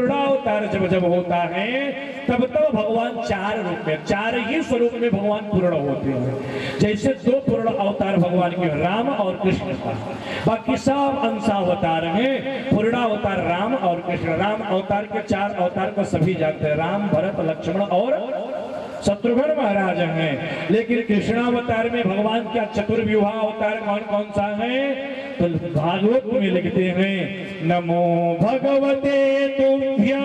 अवतार जब जब होता है तब तब भगवान 4 रूप में, 4 ही स्वरूप में भगवान पूर्ण होते हैं। जैसे 2 पूर्ण अवतार भगवान के राम और कृष्ण का, बाकी सब अंशावतार हैं। पूर्ण अवतार राम और कृष्ण। राम अवतार के 4 अवतार को सभी जानते हैं, राम भरत लक्ष्मण और शत्रुघ्न महाराज हैं। लेकिन कृष्णावतार में भगवान का चतुर्विवाह अवतार कौन कौन सा है? तो भागवत में लिखते हैं नमो भगवते तुभ्यां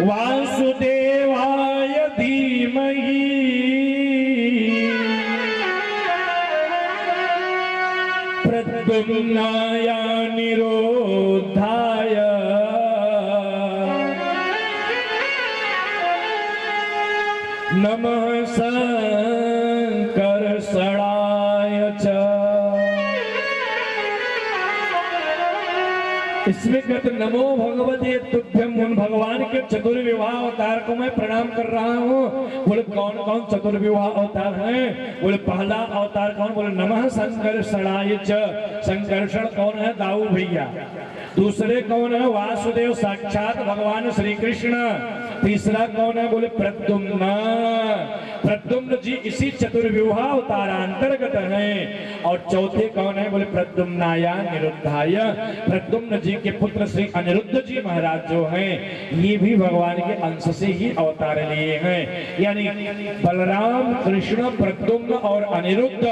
वासुदेवाय धीमहि प्रद्युम्नाय निरोधाय नमः संकर्षणाय च। इसमें कहते नमो भगवते तुभ्यम, उन भगवान के चतुर्विवाह अवतार को मैं प्रणाम कर रहा हूँ। बोले कौन कौन चतुर्विवाह अवतार हैं? बोले पहला अवतार कौन? बोले नमः संकर्षणाय च। संकर्षण कौन है? दाऊ भैया। दूसरे कौन है? वासुदेव साक्षात भगवान श्री कृष्ण। तीसरा कौन है? बोले प्रद्युम्न। प्रद्युम्न जी इसी चतुर्व्यूहा अवतारांतर्गत हैं। और चौथे कौन है? बोले प्रद्युम्नाय अनिरुद्धाय। प्रद्युम्न जी के पुत्र श्री अनिरुद्ध जी महाराज जो हैं ये भी भगवान के अंश से ही अवतार लिए हैं। यानी बलराम, कृष्ण, प्रद्युम्न और अनिरुद्ध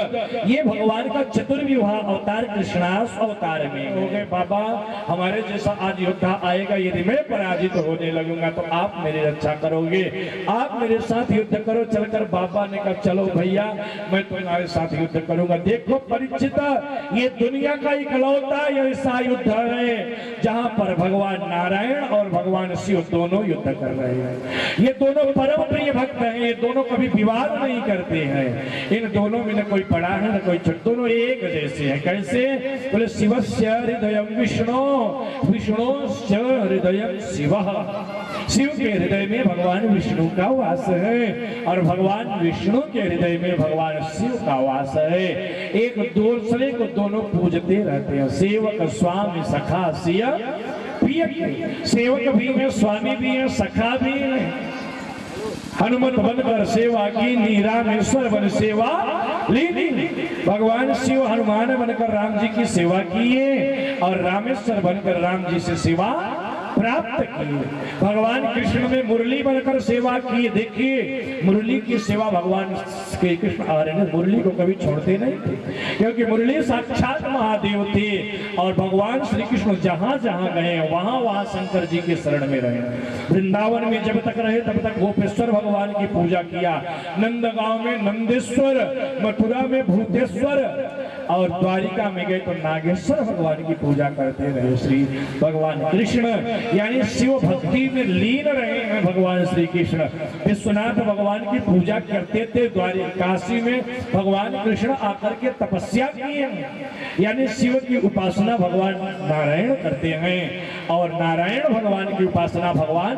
ये भगवान का चतुर्व्यूहा अवतार कृष्णास अवतार में हो गए। बाबा हमारे जैसा आज योद्धा आएगा, यदि मैं पराजित होने लगूंगा तो आप मेरी रक्षा करोगे, आप मेरे साथ युद्ध करो। चलकर बाबा ने कहा चलो भैया मैं तुम्हारे साथ युद्ध करूंगा। देखो परीक्षित, ये दुनिया का इकलौता ऐसा युद्ध है जहां पर भगवान नारायण और भगवान शिव दोनों युद्ध कर रहे हैं। ये दोनों परम प्रिय भक्त हैं, ये दोनों कभी विवाद नहीं करते हैं। इन दोनों में न कोई बड़ा है न कोई छोटा, दोनों एक जैसे हैं। कैसे? बोले शिवस्य हृदयं विष्णु, विष्णुश्च हृदयं शिवः। शिव के हृदय में भगवान विष्णु का वास है और भगवान विष्णु के हृदय में भगवान शिव का वास है। एक दूसरे को दोनों पूजते रहते हैं। सेवक स्वामी सखा सिय प्रिय। सेवक भी है, स्वामी भी है, सखा भी है। हनुमत बनकर सेवा की, रामेश्वर बन सेवा लीनी। भगवान शिव हनुमान बनकर राम जी की सेवा किए और रामेश्वर बनकर राम जी से सेवा प्राप्त की। भगवान कृष्ण ने मुरली बनकर सेवा की। देखिए मुरली की सेवा भगवान के कृष्ण आर्य मुरली को कभी छोड़ते नहीं थे, क्योंकि मुरली साक्षात महादेव थे और भगवान श्री कृष्ण जहां जहां गए वहां वहां शंकर जी के शरण में रहे। वृंदावन में जब तक रहे तब तक गोपेश्वर भगवान की पूजा किया, नंदगांव में नंदेश्वर, मथुरा में भूतेश्वर और द्वारिका में गए तो नागेश्वर भगवान की पूजा करते रहे। श्री भगवान कृष्ण यानी शिव भक्ति में लीन रहे हैं। भगवान श्री कृष्ण विश्वनाथ भगवान की पूजा करते थे। द्वारिका काशी में भगवान कृष्ण आकर के तपस्या किए हैं, यानी शिव की उपासना भगवान नारायण करते हैं और नारायण भगवान की उपासना भगवान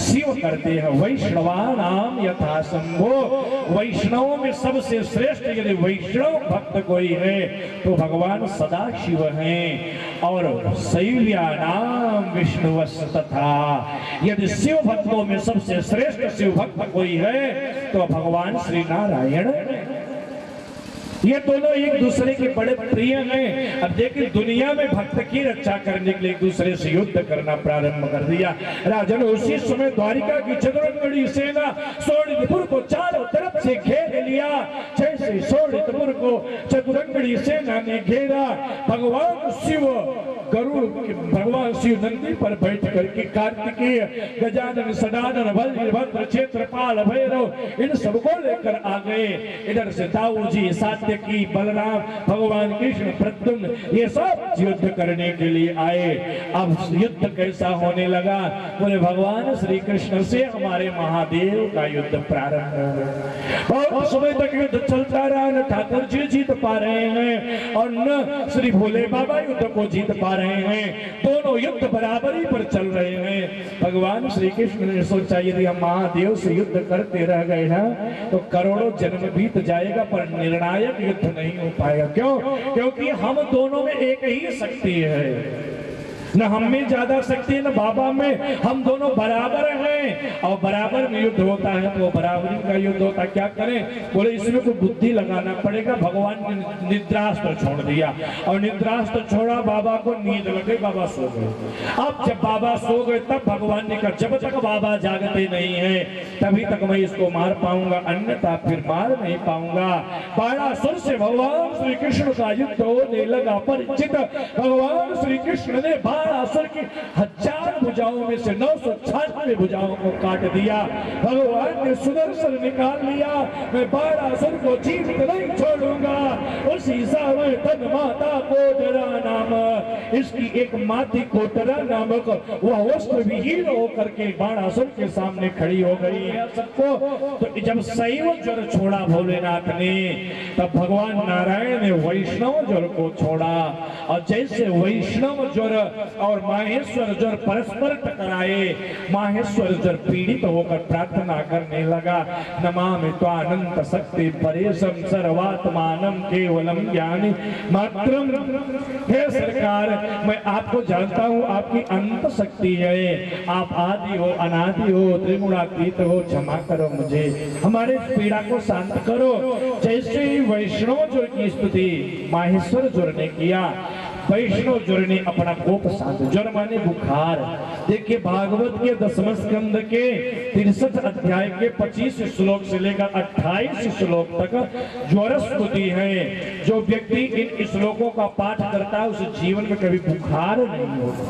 शिव करते हैं। वैष्णवानाम यथा संभो, वैष्णवों में सबसे श्रेष्ठ यदि वैष्णव भक्त कोई है तो भगवान सदा शिव हैं। और शैव्यानाम विष्णुवस्तथा, यदि शिव भक्तों में सबसे श्रेष्ठ शिव भक्त कोई है तो भगवान श्री नारायण। ये दोनों एक दूसरे के बड़े प्रिय हैं। अब देखिए दुनिया में भक्त की रक्षा करने के लिए एक दूसरे से युद्ध करना प्रारंभ कर दिया। राजन उसी समय द्वारिका की चतुरंगड़ी सेना सोनितपुर को चारों तरफ से घेर लिया। जैसे सोनितपुर को चतुरंगड़ी सेना ने घेरा, भगवान शिव गरुड़, भगवान शिव नंदी पर बैठ करके कार्तिकेय, गजानन, सदानन, बलभद्र, क्षेत्रपाल, भैरव इन सबको लेकर आ गए। इधर से दाऊ जी, सात्यकी, बलराम, भगवान कृष्ण, प्रद्युम्न ये सब युद्ध करने के लिए आए। अब युद्ध कैसा होने लगा? बोले भगवान श्री कृष्ण से हमारे महादेव का युद्ध प्रारंभ हो गया। बहुत समय तक युद्ध चलता रहा, न ठाकुर जी जीत पा रहे हैं और न श्री भोले बाबा युद्ध को जीत पा रहे हैं। दोनों युद्ध बराबरी पर चल रहे हैं। भगवान श्री कृष्ण ने सोचा यदि हम महादेव से युद्ध करते रह गए ना तो करोड़ों जन्म बीत जाएगा पर निर्णायक युद्ध नहीं हो पाएगा। क्यों? क्योंकि हम दोनों में एक ही शक्ति है, न हम में ज्यादा शक्ति है न बाबा में, हम दोनों बराबर हैं और बराबर में युद्ध होता है तो बराबरी का युद्ध होता है। क्या करें? बोले इसमें कोई बुद्धि लगाना पड़ेगा। भगवान ने निद्रास्त्र छोड़ दिया और निद्रास्त्र छोड़ा, बाबा को नींद लगे, बाबा सो गए। अब जब बाबा सो गए तब भगवान ने कहा जब तक बाबा जागते नहीं है तभी तक मैं इसको मार पाऊंगा, अन्यथा फिर मार नहीं पाऊंगा। बाणासुर से भगवान श्री कृष्ण का युद्ध होने लगा। परिचित भगवान श्री कृष्ण ने बाणासुर की 1000 भुजाओं में से 996 भुजाओं को काट दिया। भगवान ने सुदर्शन निकाल लिया, मैं बाणासुर को जीवित नहीं छोड़ूंगा। उसी समय तन माता कोटरा नाम, इसकी एक माती कोटरा नामक वह वस्त्र विहीन होकर के बाणासुर के सामने खड़ी हो गई है सबको। तो जब शैव ज्वर छोड़ा भोलेनाथ ने तब भगवान नारायण ने वैष्णव ज्वर को छोड़ा। और जैसे वैष्णव ज्वर और माहेश्वर ज्वर परस्पर टकराए, माहेश्वर ज्वर पीड़ित होकर प्रार्थना करने लगा, नमामि त्वानंत शक्ति परेशम सर्वात्मानं केवलम ज्ञानी मात्रम। हे सरकार सरकार मैं आपको जानता हूँ, आपकी अनंत शक्ति है, आप आदि हो, अनादि हो, त्रिगुणातीत हो, क्षमा करो मुझे, हमारे पीड़ा को शांत करो। जैसे ही वैष्णव जुर की स्तुति माहेश्वर जुर ने किया, वैष्णव जुर ने अपना कोप शांत, जुर माने बुखार। देखिए भागवत के 10वें स्कंद के 63 अध्याय के 25 श्लोक से लेकर 28 श्लोक तक ज्वर स्तुति है। जो व्यक्ति इन श्लोकों का पाठ करता है उस जीवन में कभी बुखार नहीं होता।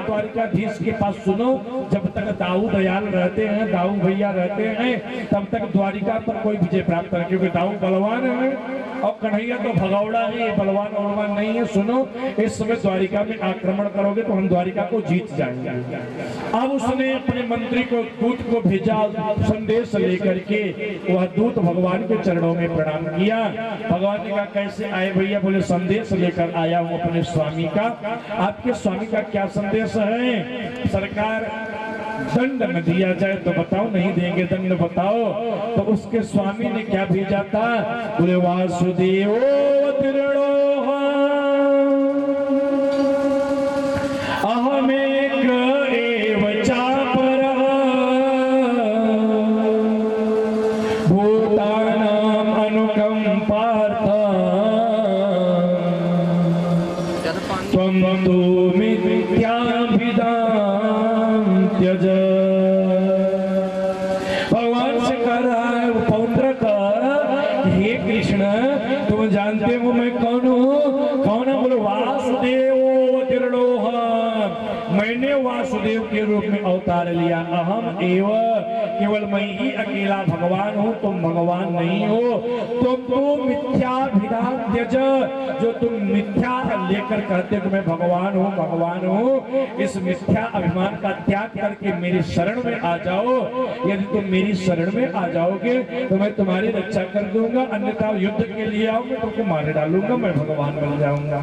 द्वारिकाधीश के पास सुनो, जब तक दाऊ दयाल रहते हैं, दाऊ भैया रहते हैं, तब तक द्वारिका पर कोई विजय प्राप्त करे, क्योंकि दाऊ बलवान है और कन्हैया तो भगौड़ा है, ये बलवान बलवान नहीं है। सुनो, इस समय द्वारिका में आक्रमण करोगे तो हम द्वारिका को जीत जाएंगे। अब उसने अपने मंत्री को, दूत को भेजा, संदेश लेकर के। वह दूत भगवान के चरणों में प्रणाम किया। भगवान ने कहा कैसे आए भैया? बोले संदेश लेकर आया हूँ अपने स्वामी का। आपके स्वामी का क्या संदेश है? सरकार दंड न दिया जाए तो बताओ, नहीं देंगे दंड बताओ। तो उसके स्वामी ने क्या भेजा था? बोले वासुदेव अहमेक एव चापरः भूतानां अनुकंपार्थं त्वं तु मिथ्याभिधां त्यज। भगवान से कह रहा है पौत्र का, हे कृष्ण तुम जानते हो मैं कौन हूँ? कौन है? बोलो वासुदेव वसुदेव के रूप में अवतार लिया। अहम एव, केवल मैं ही अकेला भगवान हूँ, तुम भगवान नहीं हो। तुम तो मिथ्याभिधान त्यज, जो तुम मिथ्या लेकर कहते हो मैं भगवान हूँ, इस मिथ्या अभिमान का त्याग करके मेरी शरण में आ जाओ। यदि तुम मेरी शरण में आ जाओगे तो मैं तुम्हारी रक्षा कर दूंगा, अन्यथा युद्ध के लिए आओ मैं तुमको मार डालूंगा, मैं भगवान बन जाऊंगा।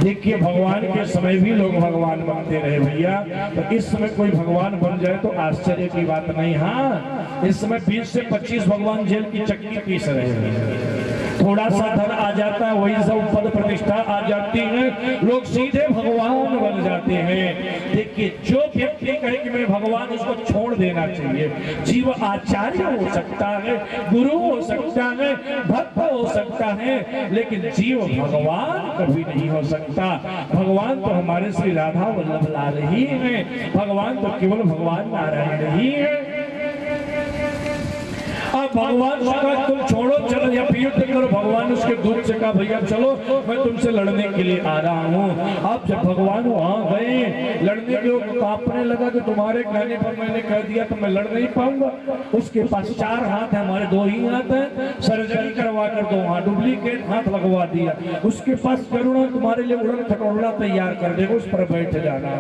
देखिए भगवान के समय भी लोग भगवान बनते रहे भैया, तो इस समय कोई भगवान बन जाए तो आश्चर्य की बात नहीं। हाँ, इस समय 20 से 25 भगवान जेल की चक्की पीस रहे हैं। थोड़ा सा धन आ जाता है, वही सब पद प्रतिष्ठा आ जाती है, लोग सीधे भगवान बन जाते हैं। देखिए जो व्यक्ति कहे कि मैं भगवान, उसको छोड़ देना चाहिए। जीव आचार्य हो सकता है, गुरु हो सकता है, भक्त हो सकता है, लेकिन जीव भगवान कभी नहीं हो सकता। भगवान तो हमारे श्री राधा वल्लभ लाल ही है, भगवान तो केवल भगवान नारायण ही है। अब भगवान से कहा तुम छोड़ो, चलो या युद्ध करो। भगवान उसके दूत से कहा भैया चलो, मैं तुमसे लड़ने के लिए आ रहा हूँ। अब जब भगवान वहां गए लड़ने के, कांपने लगा कि तुम्हारे कहने पर मैंने कह दिया तो मैं लड़ नहीं पाऊंगा। उसके पास 4 हाथ है, हमारे 2 ही हाथ है, सर्जरी करवा कर 2 हाथ, डुप्लीकेट हाथ लगवा दिया। उसके पास करुणा तुम्हारे लिए उड़न खटोला तैयार कर देगा, उस पर बैठ जाना,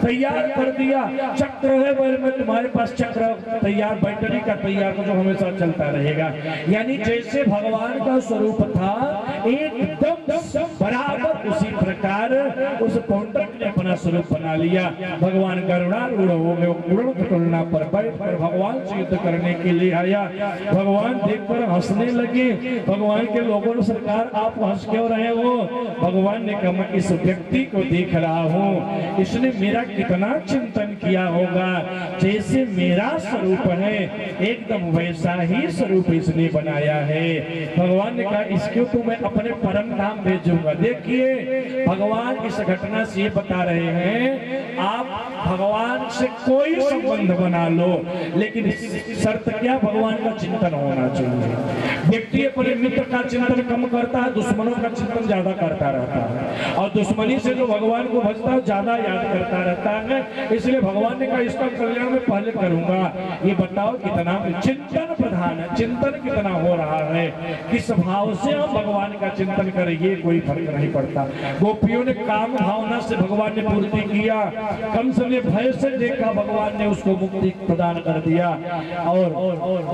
तैयार कर दिया। चक्र है बैल में, तुम्हारे पास चक्र तैयार, बैटरी का तैयार जो हमेशा चलता रहेगा। यानी जैसे भगवान का स्वरूप था एकदम बराबर, उसी प्रकार उस पौंड्रक ने अपना स्वरूप बना लिया। भगवान करुणारूढ़ हो गए, उड़न खटोलना पर बैठकर भगवान से युद्ध करने के लिए आया। भगवान देखकर हंसने लगे। भगवान के लोगों ने सरकार आप हंस क्यों रहे हो? भगवान ने कहा मैं इस व्यक्ति को देख रहा हूँ, इसने मेरा कितना चिंतन किया होगा। जैसे मेरा स्वरूप है एकदम वैसा ही स्वरूप इसने बनाया है। भगवान ने कहा इसको तो मैं अपने परम धाम भेजूंगा। देखिए भगवान इस घटना से ये बता रहे हैं आप भगवान से कोई संबंध बना लो, लेकिन शर्त क्या, भगवान का चिंतन होना चाहिए। व्यक्ति अपने मित्र का चिंतन कम करता है, दुश्मनों का चिंतन ज्यादा करता रहता है, और दुश्मनी से जो भगवान को भजता है ज्यादा याद करता रहता है। इसलिए भगवान ने कहा इसका कल्याण मैं पहले करूंगा। ये बताओ कितना चिंतन प्रधान है, चिंतन कितना हो रहा है, किस भाव से हम भगवान का चिंतन करें, ये कोई फर्क नहीं पड़ता। गोपियों ने काम भावना से भगवान ने पूर्ति किया, कंस ने भय से देखा, भगवान ने उसको मुक्ति प्रदान कर दिया, और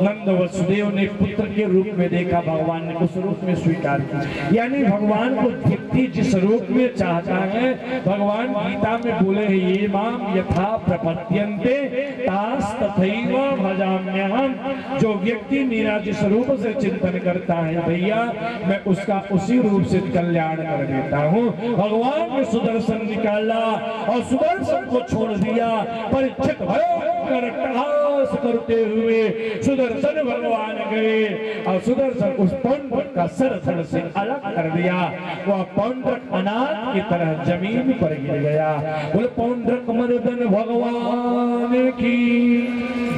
नंद वसुदेव ने पुत्र के रूप में देखा, भगवान ने उस रूप में स्वीकार किया। यानी भगवान को व्यक्ति जिस रूप में चाहता है, भगवान गीता में बोले हैं ये माम यथा प्रपद्यन्ते तास तथैव भजाम्यहम्। जो व्यक्ति मेरा जिस रूप से चिंतन करता है भैया, मैं उसका उसी रूप से कल्याण कर देता हूँ। भगवान ने सुदर्शन निकाला और सुदर्शन को छोड़ दिया। परीक्षित भयंकर अट्टहास करते हुए सुदर्शन भगवान गए और सुदर्शन उस पौंड्रक का सर धड़ से अलग कर दिया। वह पौंड्रक अनाथ की तरह जमीन पर गिर गया। बोले पौंड्रक मर्दन भगवान की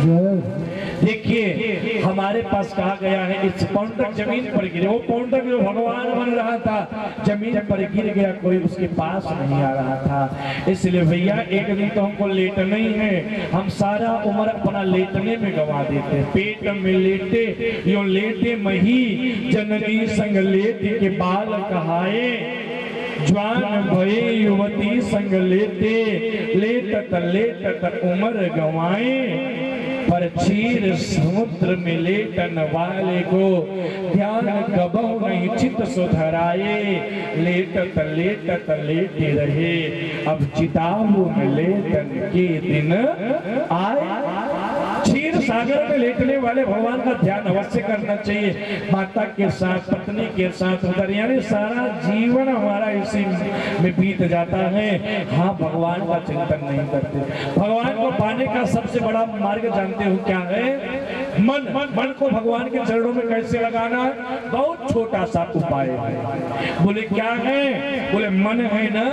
जय। देखिए हमारे पास कहा गया है इस पौंड्रक जमीन पर गिरे, वो पौंड्रक जो भगवान बन रहा था जमीन पर गिर गया, कोई उसके पास नहीं आ रहा था। इसलिए भैया एक दिन तो हमको लेटना ही है, हम सारा उम्र अपना लेटने में गवा देते, पेट में लेटे यो लेटे मही जननी संग लेते के बाल कहाए, जवान भये युवती संग लेते लेटत लेटत उम्र गवाए, पर चीर समुद्र में लेटन वाले को ध्यान कबहु नहीं चित सुधराए, लेटत लेटत लेटे रहे अब चिताबू में लेटन के दिन आए। क्षीर सागर में लेटने वाले भगवान का ध्यान अवश्य करना चाहिए, माता के साथ पत्नी के साथ उधर, यानी सारा जीवन हमारा इसी में बीत जाता है। हाँ भगवान का चिंतन नहीं करते। भगवान को पाने का सबसे बड़ा मार्ग जानते हो क्या है? मन को भगवान के चरणों में कैसे लगाना, बहुत छोटा सा उपाय है। बोले क्या है? बोले मन है ना,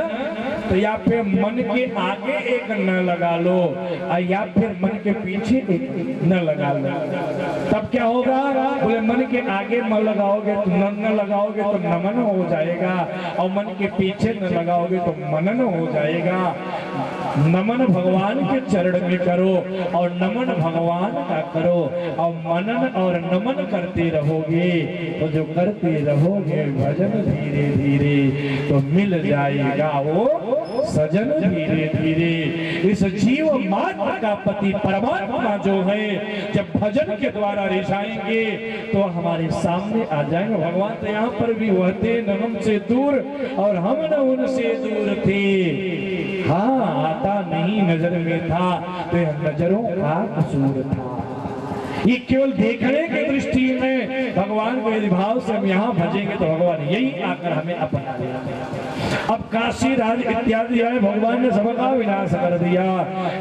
तो या फिर मन के आगे एक न लगा लो और या फिर मन के पीछे एक न लगा लो। तब क्या होगा? बोले मन के आगे मन लगाओगे तो न लगाओगे तो नमन हो जाएगा, और मन के पीछे न लगाओगे तो मनन हो जाएगा। नमन भगवान के चरण में करो और नमन भगवान का करो, और मनन और नमन करते रहोगे तो जो करते रहोगे भजन धीरे धीरे तो मिल जाएगा वो सजन धीरे धीरे। इस जीव मात्र का पति परमात्मा जो है जब भजन के द्वारा रिझाएंगे तो हमारे सामने आ जाएंगे। भगवान तो यहाँ पर भी वह थे न हमसे दूर और हम न उनसे दूर थे। हाँ, आता नहीं नजर में था तो यह नजरों का कसूर था। ये केवल देखने की दृष्टि में भगवान को यदि भाव से हम यहाँ भजेंगे तो भगवान यही आकर हमें अपना लेंगे। अब काशी राज इत्यादि आए, भगवान ने सबका विनाश कर दिया।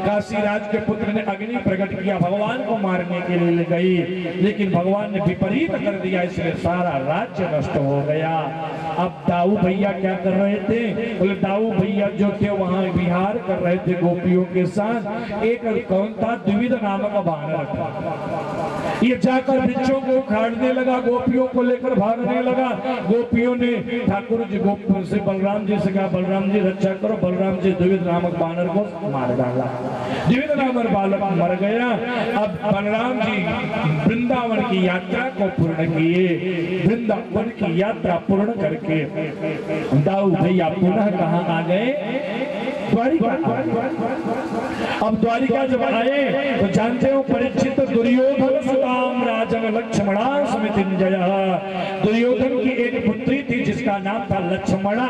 काशी राज के पुत्र ने अग्नि प्रकट किया, भगवान को मारने के लिए गई, लेकिन भगवान ने विपरीत कर दिया, इसलिए सारा राज्य नष्ट हो गया। अब दाऊ भैया क्या कर रहे थे? बोले दाऊ भैया जो थे वहां विहार कर रहे थे गोपियों के साथ। एक कौन था? द्विविध नामक बानर था। ये जाकर वृक्षों को उखाड़ने लगा, गोपियों को लेकर भागने लगा। गोपियों ने ठाकुर जी गोपियों से बलराम जी से कहा, बलराम जी रक्षा करो। बलराम जी द्विविध नामक बानर को मार डाला, द्विविध नामक बालक मर गया। अब बलराम जी वृंदावन की यात्रा को पूर्ण किए। वृंदावन की यात्रा पूर्ण करके दाऊ भैया पुनः कहाँ आ गए? द्वारिका। अब द्वारिका जब आए तो जानते हो परीक्षित दुर्योधन सुदाम राजन लक्ष्मणा समितिंजय। दुर्योधन की एक पुत्री थी जिसका नाम था लक्ष्मणा।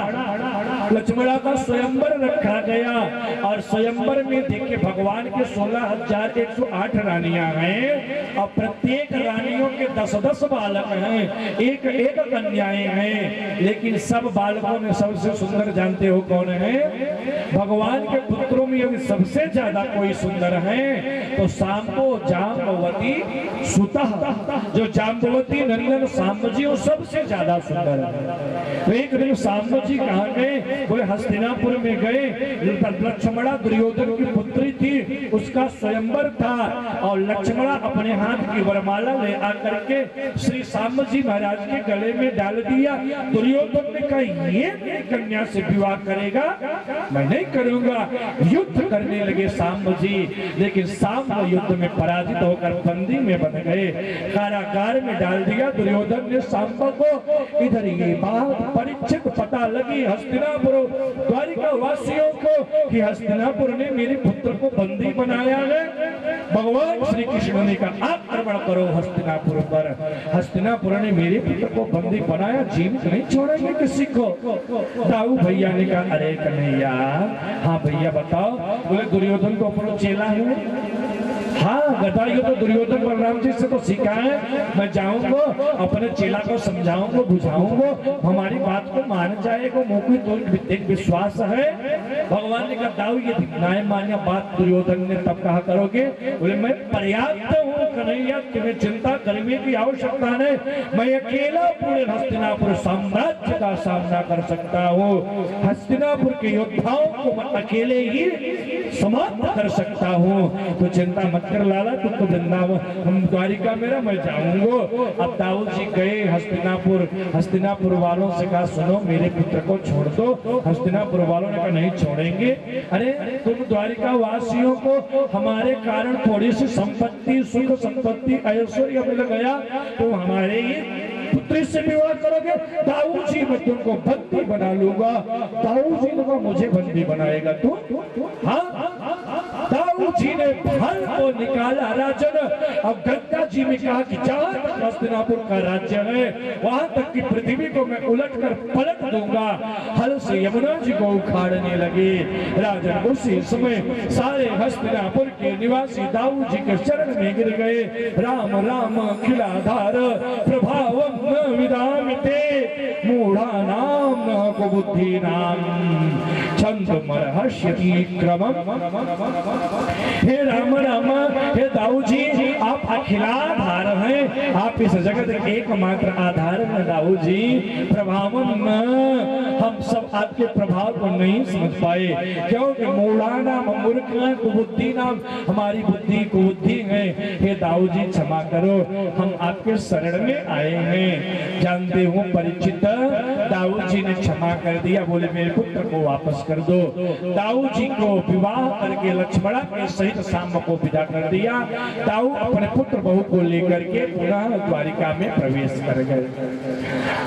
लक्ष्मणा का स्वयंवर रखा गया और स्वयंवर में देखिए भगवान के 16,108 रानियां हैं और प्रत्येक रानियों के 10-10 बालक हैं, एक एक कन्याएं हैं। लेकिन सब बालकों में सबसे सुंदर जानते हो कौन है? भगवान के पुत्रों में यदि सबसे ज्यादा कोई सुंदर है तो सांबो जाम्बवती सुतः, जो जाम्बवती नंदन सांब जी सबसे ज्यादा सुंदर है। तो एक दिन सांब जी कहाँ गए? बोले हस्तिनापुर में गए। लक्ष्मणा दुर्योधन की पुत्री थी, उसका स्वयंवर था और लक्ष्मणा अपने हाथ की वरमाला ले आकर के श्री सांब जी महाराज के गले में डाल दिया। दुर्योधन ने कहा ये मेरी कन्या से विवाह करेगा? मैं नहीं करूंगा। युद्ध करने लगे सांब जी, लेकिन सांब युद्ध में पराजित होकर बंदी में बन गए, कारागार में डाल दिया। दुर्योधन ने सांब को इधर ये बात परीक्षित पता लगी हस्तिनापुर द्वारिका वासियों को कि हस्तिनापुर ने मेरे पुत्र को बंदी बनाया है। भगवान श्री कृष्ण ने कहा आक्रमण करो हस्तिनापुर पर। हस्तिनापुर ने मेरे पुत्र को बंदी बनाया, जीवित नहीं छोड़ेंगे किसी को। दाऊ भैया ने कहा अरे कन्हैया, हाँ भैया बताओ। बोले दुर्योधन को अपना चेला है। हाँ बताइए तो दुर्योधन बलराम जी से तो सीखा है, मैं जाऊंगा अपने चेला को समझाऊंगा बुझाऊंगा, हमारी बात को मान जाएगा, मुझे तो एक विश्वास है। भगवान ने कहा दाऊ ये न्याय मान्य बात दुर्योधन ने तब कहा करोगे? बोले मैं पर्याप्त हूँ कन्हैया, तुम्हें चिंता करने की आवश्यकता नहीं, मैं अकेला पूरे हस्तिनापुर साम्राज्य का सामना कर सकता हूँ। हस्तिनापुर के योद्धाओं को मैं अकेले ही समाप्त कर सकता हूँ, तो चिंता मत कर लाला, तुमको वृंदावन हम द्वारिका मेरा मैं जाऊंगा। अब दाऊ जी गए हस्तिनापुर। हस्तिनापुर वालों से कहा सुनो मेरे पुत्र को छोड़ दो। हस्तिनापुर वालों ने कहा नहीं छोड़ेंगे। अरे तुम द्वारिका वासियों को हमारे कारण थोड़ी सी संपत्ति सुख संपत्ति ऐश्वर्य मिल गया तो हमारे ही पुत्री से विवाह करोगे? दाऊ जी मैं तुमको बंदी बना लूंगा। दाऊ जी ने कहा मुझे बंदी बनाएगा तू? हाँ दाऊ जी ने फल को निकाला राजन। अब गंगा जी ने कहा कि जहां तक हस्तिनापुर का राज्य है वहां तक की पृथ्वी को मैं उलट कर पलट दूंगा। हल से यमुना जी को उखाड़ने लगे। राजन उसी समय सारे हस्तिनापुर के निवासी दाऊ जी के चरण में गिर गए। राम राम खिलाधार प्रभावम न विदामिते मूढ़ा नाम न को बुद्धि नाम। छंदमर्हष्यति क्रमम्। हे राम राम, हे दाऊ जी, आप अखिलाधार हैं, आप इस जगत के एकमात्र आधार हैं दाऊ जी। प्रभावन हम सब आपके प्रभाव को नहीं समझ पाए, क्योंकि मूढ़ानाम मूर्खानां कुबुद्धि नाम, हमारी बुद्धि कुबुद्धि है। हे दाऊ जी क्षमा करो, हम आपके शरण में आए हैं। जानते हो परिचित, दाऊ जी ने क्षमा कर दिया, बोले मेरे पुत्र को वापस कर दो। दाऊ जी को विवाह करके लक्ष्मणा के सहित शाम को विदा कर दिया। दाऊ अपने पुत्र बहू को लेकर के पुनः द्वारिका में प्रवेश कर गए।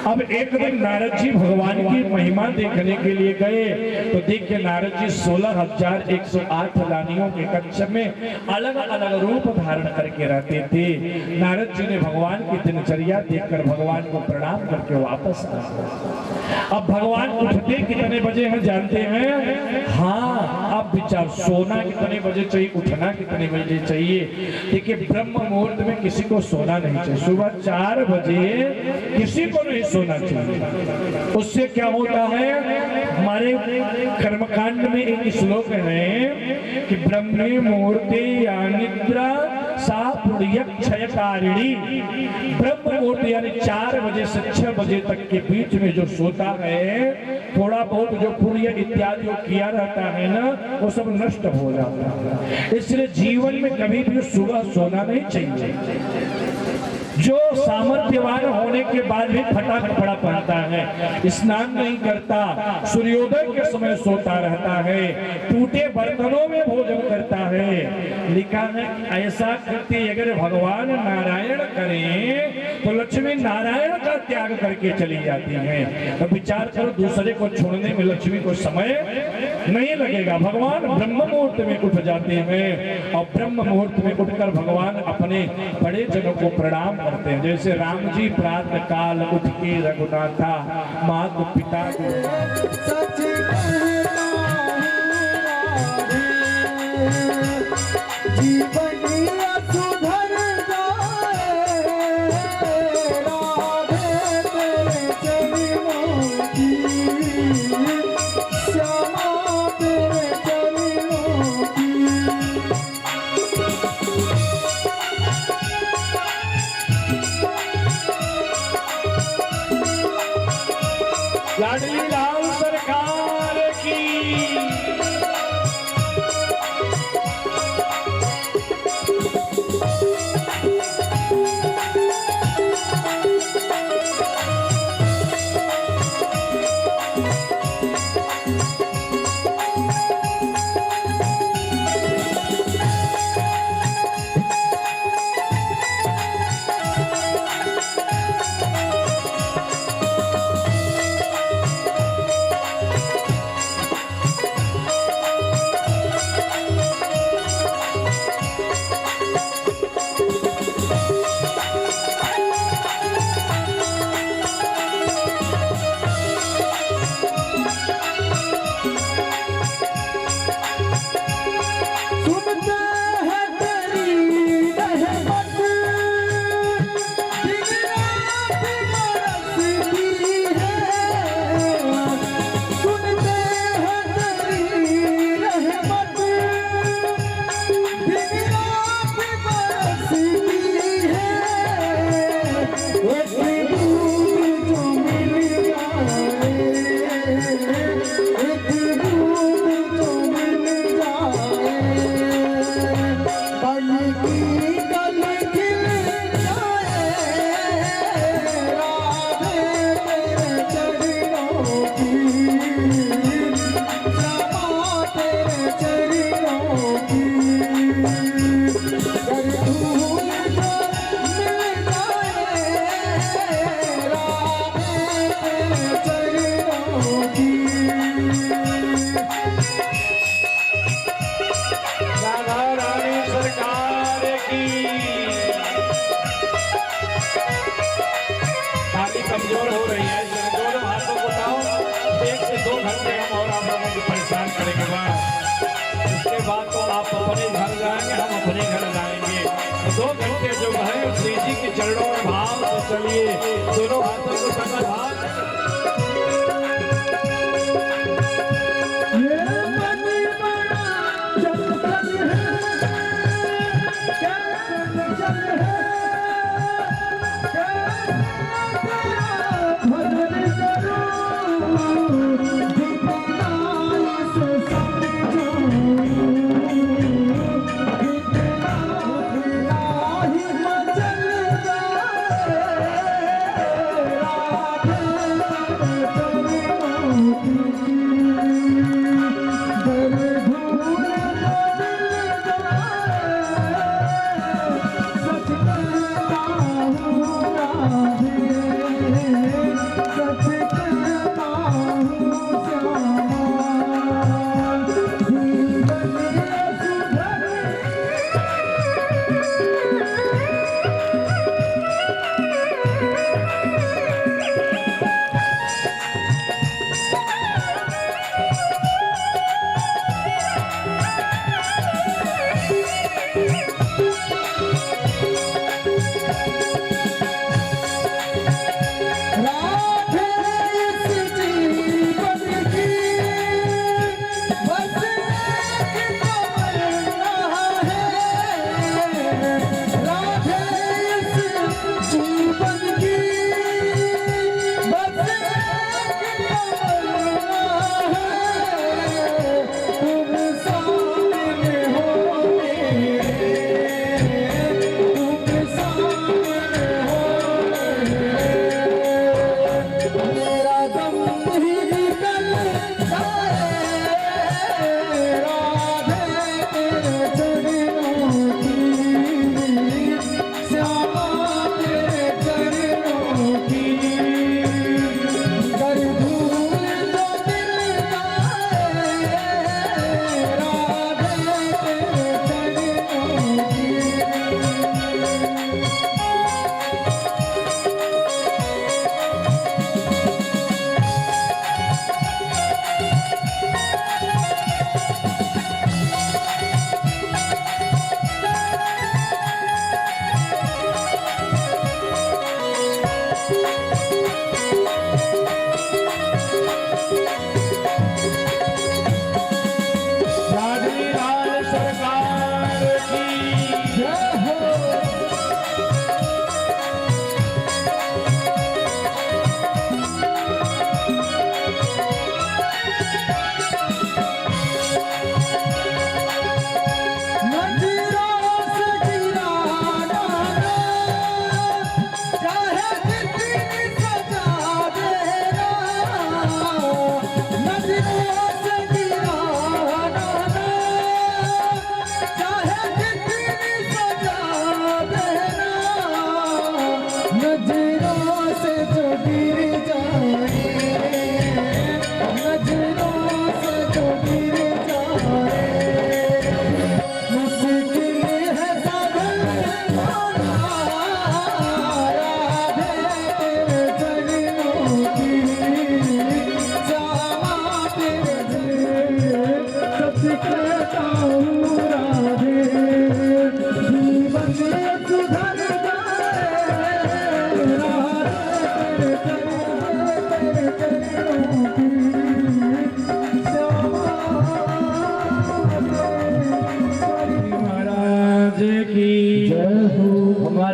अब एक दिन नारद जी भगवान की महिमा देखने के लिए गए, तो देखिए नारद जी 16,108 रानियों के कक्ष में अलग अलग रूप धारण करके रहते थे। नारद जी ने भगवान की दिनचर्या देखकर भगवान को प्रणाम करके वापस आ गए। अब भगवान उठते कितने बजे हैं जानते हैं? हाँ, अब विचार, सोना कितने बजे चाहिए, उठना कितने बजे चाहिए। देखिए ब्रह्म मुहूर्त में किसी को सोना नहीं चाहिए, सुबह 4 बजे किसी को नहीं सोना चाहिए। उससे क्या होता है, हमारे कर्मकांड में एक श्लोक है कि ब्रह्मे मुहूर्ते या निद्रा सा पुण्य क्षयकारिणी। ब्रह्म मुहूर्त यानी 4 बजे से 6 बजे तक के बीच में जो सोता है, थोड़ा बहुत जो पुण्य इत्यादि जो किया रहता है ना, वो सब नष्ट हो जाता है। इसलिए जीवन में कभी भी सुबह सोना नहीं चाहिए। जो सामर्थ्यवान होने के बाद भी फटा कपड़ा पहनता है, स्नान नहीं करता, सूर्योदय के समय सोता रहता है, टूटे बर्तनों में भोजन करता है, लिखा है ऐसा कृत्य अगर भगवान नारायण करें तो लक्ष्मी नारायण का त्याग करके चली जाती है। तो विचार करो, दूसरे को छोड़ने में लक्ष्मी को समय नहीं लगेगा। भगवान ब्रह्म मुहूर्त में उठ जाते हैं और ब्रह्म मुहूर्त में उठकर भगवान अपने बड़े जनों को प्रणाम करते हैं। जैसे राम जी प्रातः काल उठ के रघुनाथा माता पिता लाडली लाल सरकार की। कमजोर हो रही है, दोनों हाथों को उठाओ। 1 से 2 घंटे हम और आप लोगों को परेशान करेंगे। इसके बाद तो आप अपने घर जाएंगे, हम अपने घर जाएंगे। 2 घंटे जो है श्री जी के चरणों में भाव से चलिए, दोनों हाथों को संगत हाथ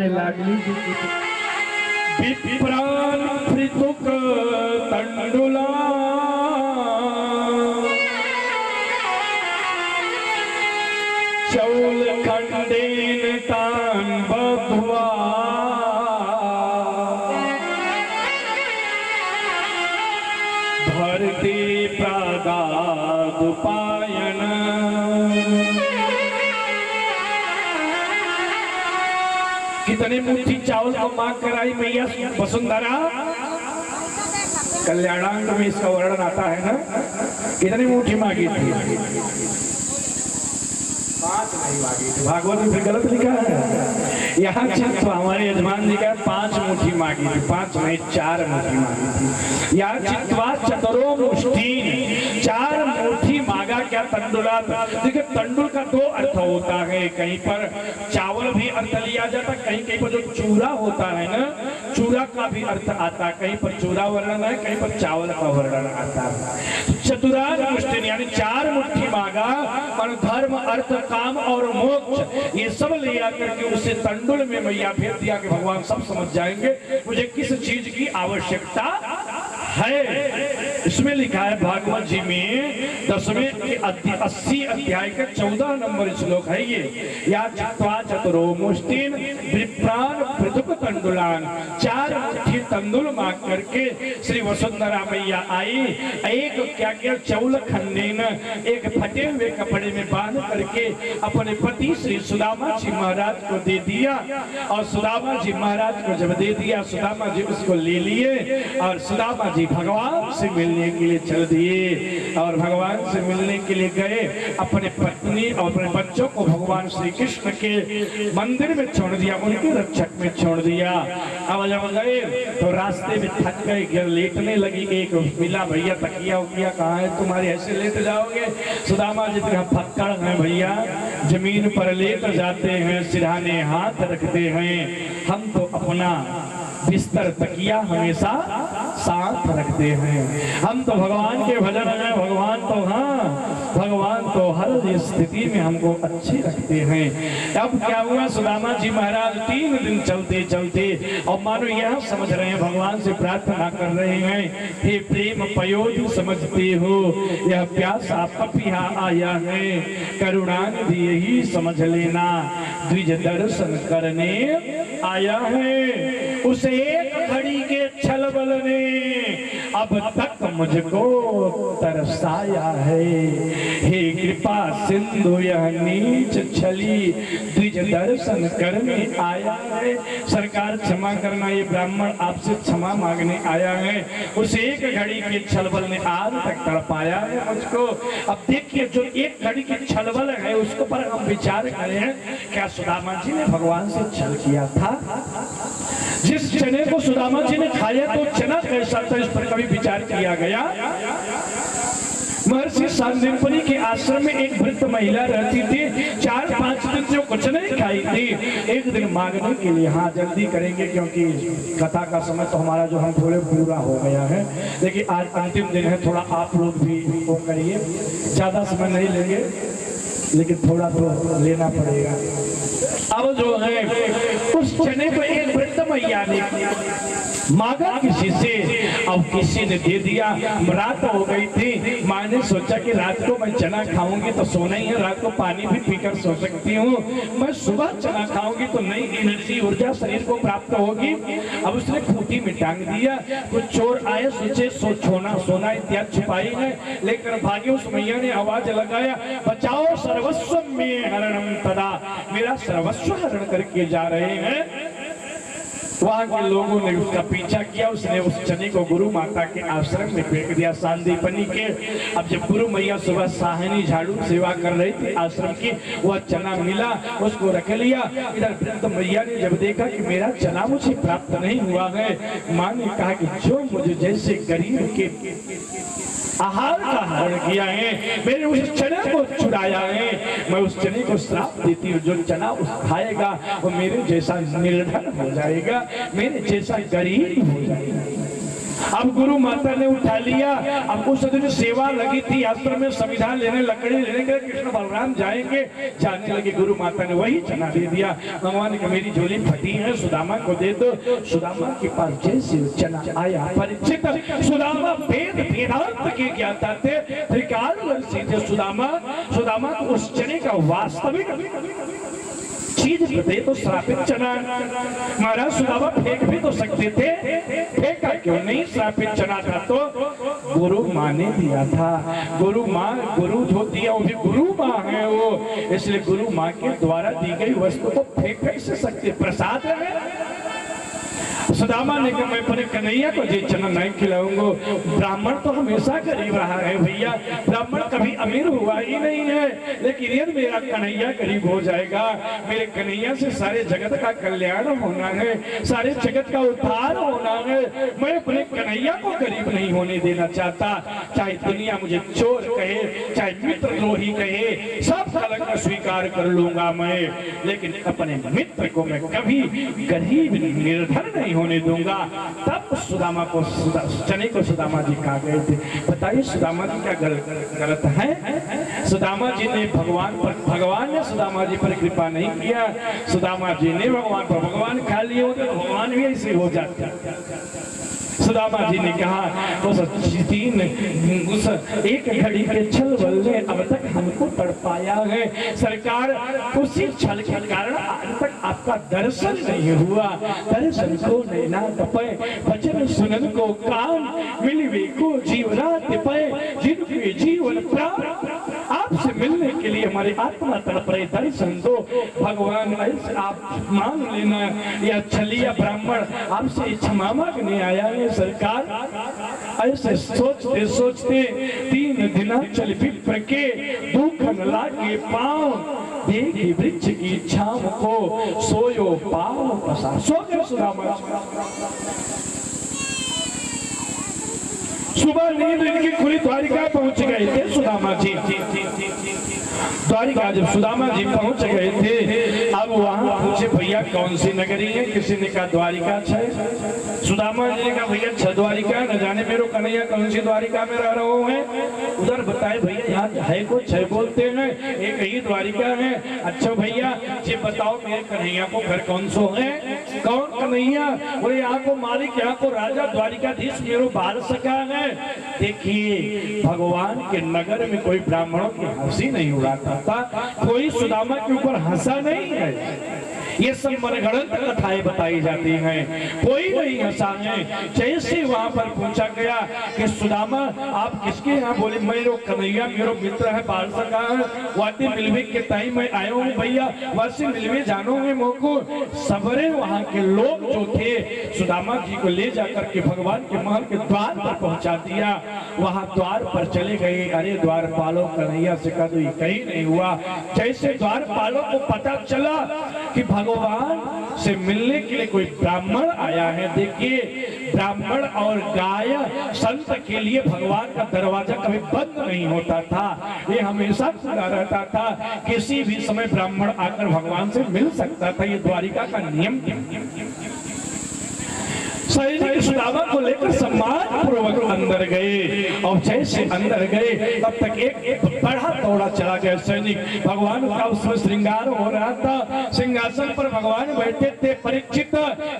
है लाडली जी की। विप्रान पृथुक तंडुला चौल खंडेन तान बधुआ भरते प्रागाद पायन। कितने मुट्ठी चावल को मांग कराई मैया वसुंधरा? कल्याणांग में इसका वर्णन आता है ना, कितनी मुट्ठी मांगी थी? 5 नहीं मांगी थी। भागवत में फिर गलत लिखा है। यहाँ तो हमारे यजमान जी का 5 मुट्ठी मांगी थी, 5 नहीं 4 मुट्ठी मांगी थी। यहाँ चित्वा चतुरो मुष्टीन, 4 मुट्ठी मांगा क्या तंडुला। देखिए तंडुल का 2 अर्थ होता है, कहीं पर चावल भी अर्थ लिया जाता, कहीं कहीं पर जो चूरा होता है ना, चूरा का भी अर्थ आता, कहीं पर चूरा वर्णन है, कहीं पर चावल का वर्णन आता है। चतुरान मुष्टिन यानी 4 मुट्ठी मांगा और धर्म अर्थ काम और मोक्ष ये सब ले आकर के उसे तंडुल में मैया भेज दिया कि भगवान सब समझ जाएंगे मुझे किस चीज की आवश्यकता है। इसमें लिखा है भागवत जी में 10वें 80 अध्याय का 14 नंबर श्लोक है ये। या चित्वा चतुरो मुष्टिन विप्रान पृथुक तंडुलान, 4 मुट्ठी तंदुल मांग करके श्री वसुंधरा मैया आई। एक क्या किया, चौल खंडेन, एक फटे हुए कपड़े में बांध करके अपने पति श्री सुदामा जी महाराज को दे दिया। और सुदामा जी महाराज को जब दे दिया, सुदामा जी उसको ले लिए और सुदामा जी भगवान से मिलने के लिए चल दिए। और भगवान से मिलने के लिए गए, अपने पत्नी और अपने बच्चों को भगवान श्री कृष्ण के मंदिर में छोड़ दिया, उनके रक्षक में छोड़ दिया। अब जब गए तो रास्ते में थक गए, लेटने लगी। एक मिला, भैया तकिया उकिया कहाँ है तुम्हारी, ऐसे लेट जाओगे? सुदामा जी तरह फक्कड़ हैं भैया, जमीन पर लेट जाते हैं, सिरहाने हाथ रखते हैं। हम तो अपना बिस्तर तकिया हमेशा साथ रखते हैं। हम तो भगवान के भजन हैं, भगवान तो हाँ, भगवान तो हर स्थिति में हमको अच्छे रखते हैं। अब क्या हुआ, सुदामा जी महाराज 3 दिन चलते चलते और मानो यह समझ रहे हैं, भगवान से प्रार्थना कर रहे हैं, हे प्रेम पयोधि समझते हो, यह प्यासा पपिया आया है, करुणानिधि यही समझ लेना, द्विज दर्शन करने आया है। उस एक घड़ी के छलबल ने अब तक मुझको तरसाया है, हे कृपा सिंधु यह नीच छली, द्विज दर्शन करने आया है। सरकार क्षमा करना, ये ब्राह्मण आपसे क्षमा मांगने आया है। उस एक घड़ी के छलबल ने आज तक तड़पाया है मुझको। अब देखिए, जो एक घड़ी की छलबल है उसको पर हम विचार करें, क्या सुदामा जी ने भगवान से छल किया था? जिस चने को सुदामा जी ने खाया तो चना कैसा था, इस पर कभी विचार किया गया? महर्षि सांदीपनि के आश्रम में एक वृद्ध महिला रहती थी, 4-5 दिन जो कुछ नहीं खाई थी। एक दिन मांगने के लिए, हाँ जल्दी करेंगे क्योंकि कथा का समय तो हमारा जो हम थोड़े पूरा हो गया है, लेकिन आज अंतिम दिन है, थोड़ा आप लोग भी वो करिए, ज्यादा समय नहीं लेंगे लेकिन थोड़ा तो लेना पड़ेगा। अब जो है उस चने को एक वृद्ध मैया ने मांगा किसी से, अब किसी ने दे दिया। रात हो गई थी, माँ ने सोचा कि रात को मैं चना खाऊंगी तो सोना ही है, रात को पानी भी पीकर सो सकती हूँ, मैं सुबह चना खाऊंगी तो नई एनर्जी ऊर्जा शरीर को प्राप्त होगी। अब उसने खूंटी में टांग दिया। कुछ चोर आए, सोचे सोना इत्यादि छुपाई है, लेकर भागे। उस मैया ने आवाज लगाया, बचाओ सर्वस्व में हरणम तदा, मेरा सर्वस्व हरण करके जा रहे हैं। वहां के लोगों ने उसका पीछा किया। उसने उस चने को गुरु माता के आश्रम में फेंक दिया, सांदीपनि के। अब जब गुरु मैया सुबह साहनी झाड़ू सेवा कर रही थी आश्रम की, वह चना मिला, उसको रख लिया। इधर वृद्ध मैया ने जब देखा कि मेरा चना मुझे प्राप्त नहीं हुआ है, माँ ने कहा कि जो मुझे जैसे गरीब के आहार का हरण किया है, मैंने उस चने को चुराया है, मैं उस चने को श्राप देती हूँ। जो चना उस खाएगा वो मेरे जैसा निर्धन हो जाएगा, मेरे जैसा गरीब हो जाएगा। अब गुरु माता ने उठा लिया। अब उस दिन सेवा लगी थी आश्रम में, संविधान लेने, लकड़ी लेने के कृष्ण बलराम जाएंगे, जाने लगे। गुरु माता ने वही चना दे दिया। भगवान ने कहा मेरी झोली फटी है, सुदामा को दे दो। सुदामा के पास जैसे चना आया, परिचित सुदामा वेद वेदांत के ज्ञाता थे, त्रिकालदर्शी थे सुदामा। सुदामा को उस चने का वास्तविक चीज पता तो श्रापित चना। महाराज सुदामा फेंक भी तो सकते थे, फेंका क्यों नहीं? श्रापित चना था तो गुरु माँ ने दिया था। गुरु माँ, गुरु जो दिया वो भी गुरु माँ है वो, इसलिए गुरु माँ के द्वारा दी गई वस्तु को फेंक कैसे सकते? प्रसाद है। सुदामा ने कहा मैं अपने कन्हैया को जी चना नहीं खिलाऊंगा। ब्राह्मण तो हमेशा गरीब रहा है भैया, ब्राह्मण कभी अमीर हुआ ही नहीं है, लेकिन यदि मेरा कन्हैया गरीब हो जाएगा, मेरे कन्हैया से सारे जगत का कल्याण होना है, सारे जगत का उद्धार होना है। मैं अपने कन्हैया को गरीब नहीं होने देना चाहता। चाहे दुनिया मुझे चोर कहे, चाहे मित्रद्रोही कहे, सब कलंक स्वीकार कर लूंगा मैं, लेकिन अपने मित्र को मैं कभी गरीब निर्धन नहीं होने दूंगा। तब सुदामा को चने को सुदामा जी खा गए थे। बताइए सुदामा जी क्या गलत है? सुदामा जी ने भगवान ने सुदामा जी पर कृपा नहीं किया। सुदामा जी ने भगवान पर, भगवान खा लिए होते तो भगवान भी ऐसे हो जाते। सुदामा जी ने कहा उस एक घड़ी के छल बल ने अब तक हमको तड़पाया है सरकार, उसी छल के कारण आज तक आपका दर्शन नहीं हुआ। दर्शन को नैना तपे, वचन सुनन को कान, मिलवे को जीवना तपे, जिनके जीवन प्राण। आपसे मिलने के लिए हमारी आत्मा तड़प रही, दर्शन दो भगवान। ऐसे आप मान लेना, या छलिया ब्राह्मण आपसे क्षमा मांगने आया है सरकार। ऐसे सोचते सोचते 3 दिन चल विप्र के, दुख न लागे पाँव, देखी वृक्ष की छाव को, सोयो पाँव पसार। सो गए सुदामा। सुबह नींद इनकी खुली, द्वारिका पहुंच गए थे सुदामा जी। द्वारिका जब सुदामा जी पहुंच गए थे, अब वहां पूछे भैया कौन सी नगरी है? किसी ने कहा द्वारिका है। सुदामा जी ने कहा भैया छ द्वारिका, न जाने मेरो कन्हैया कौन सी द्वारिका में रह रहे हैं। उधर बताए भैया यहाँ है को छह बोलते हैं, एक ही द्वारिका है। अच्छा भैया ये बताओ मेरे कन्हैया को घर कौन सो है? कौन कन्हैया? बोले यहाँ को मालिक, यहाँ को राजा, द्वारिकाधीश मेरो बाल सका है। देखिए भगवान के नगर में कोई ब्राह्मणों की हंसी नहीं उड़ाता था, कोई सुदामा के ऊपर हंसा नहीं है। ये सब मनगढ़ंत कथाएं बताई जाती हैं, कोई नहीं हंसा है। जैसे वहां पर पूछा गया कि सुदामा आप किसके यहाँ? बोले मेरो कन्हैया मेरो मित्र है, बाल सका है, वाते मिलवे के टाइम मैं आया हूँ भैया, वैसे मिलवे जानोगे मोको। सबरे वहां के लोग जो थे सुदामा जी को ले जाकर के भगवान के महल के द्वार पर पहुंचा दिया। वहां द्वार पर चले गए, अरे द्वारपालों कन्हैया से कहा तो ये कहीं नहीं हुआ। जैसे द्वारपालों को पता चला कि भगवान से मिलने के लिए कोई ब्राह्मण आया है, देखिए ब्राह्मण और गाय संत के लिए भगवान का दरवाजा कभी बंद नहीं होता था, ये हमेशा खुला रहता था। किसी भी समय ब्राह्मण आकर भगवान से मिल सकता था, ये द्वारिका का नियम। सैनिक सुदामा को लेकर सम्मान पूर्वक अंदर गए, और जैसे अंदर गए तब तक एक बड़ा दौड़ा चला गया सैनिक। भगवान का उसमें श्रृंगार हो रहा था, सिंहासन पर भगवान बैठे थे। परीक्षित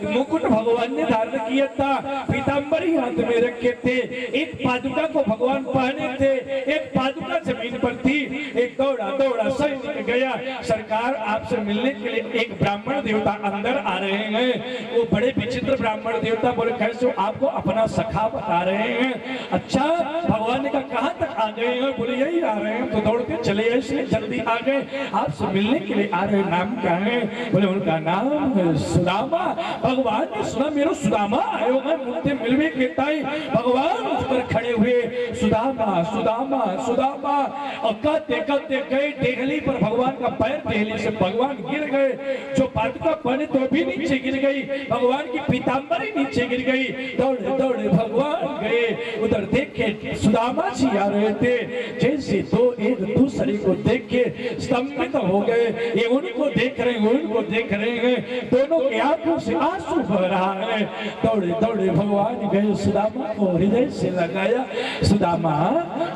मुकुट भगवान ने धारण किया था, पीताम्बरी हाथ में रखे थे, एक पादुका को भगवान पहने थे, एक पादुका जमीन पर थी। एक दौड़ा दौड़ा सैनिक गया, सरकार आपसे मिलने के लिए एक ब्राह्मण देवता अंदर आ रहे हैं। वो बड़े विचित्र ब्राह्मण देवता बोले कैसे? आपको अपना सखा बता रहे हैं। अच्छा भगवान ने कहा कहां तक आ गए हैं? बोले यही आ रहे हैं। तो दौड़ते चले इसलिए जल्दी आ गए, आपसे मिलने के लिए आ रहे। नाम क्या है? बोले उनका नाम है सुदामा। भगवान ने सुना मेरो सुदामा आयो है, मुझसे मिलवे के ताई भगवान उस पर खड़े हुए, सुदामा सुदामा सुदामा। और कहते कहते गए टेहली पर, भगवान का पैर टेहली से भगवान गिर गए। जो पादुका पहने तो भी नीचे गिर गई, भगवान की पीताम्बरी नीचे गिर गई। दौड़े दौड़े भगवान गए, उधर देखे सुदामा जी आ रहे थे। जैसे दो एक दूसरे को देख के स्तंभित हो गए। ये उनको देख रहे हैं, उनको देख रहे हैं, दोनों की आंखों से आंसू बह रहा है। दौड़े दौड़े भगवान गए, सुदामा को हृदय से लगाया। सुदामा,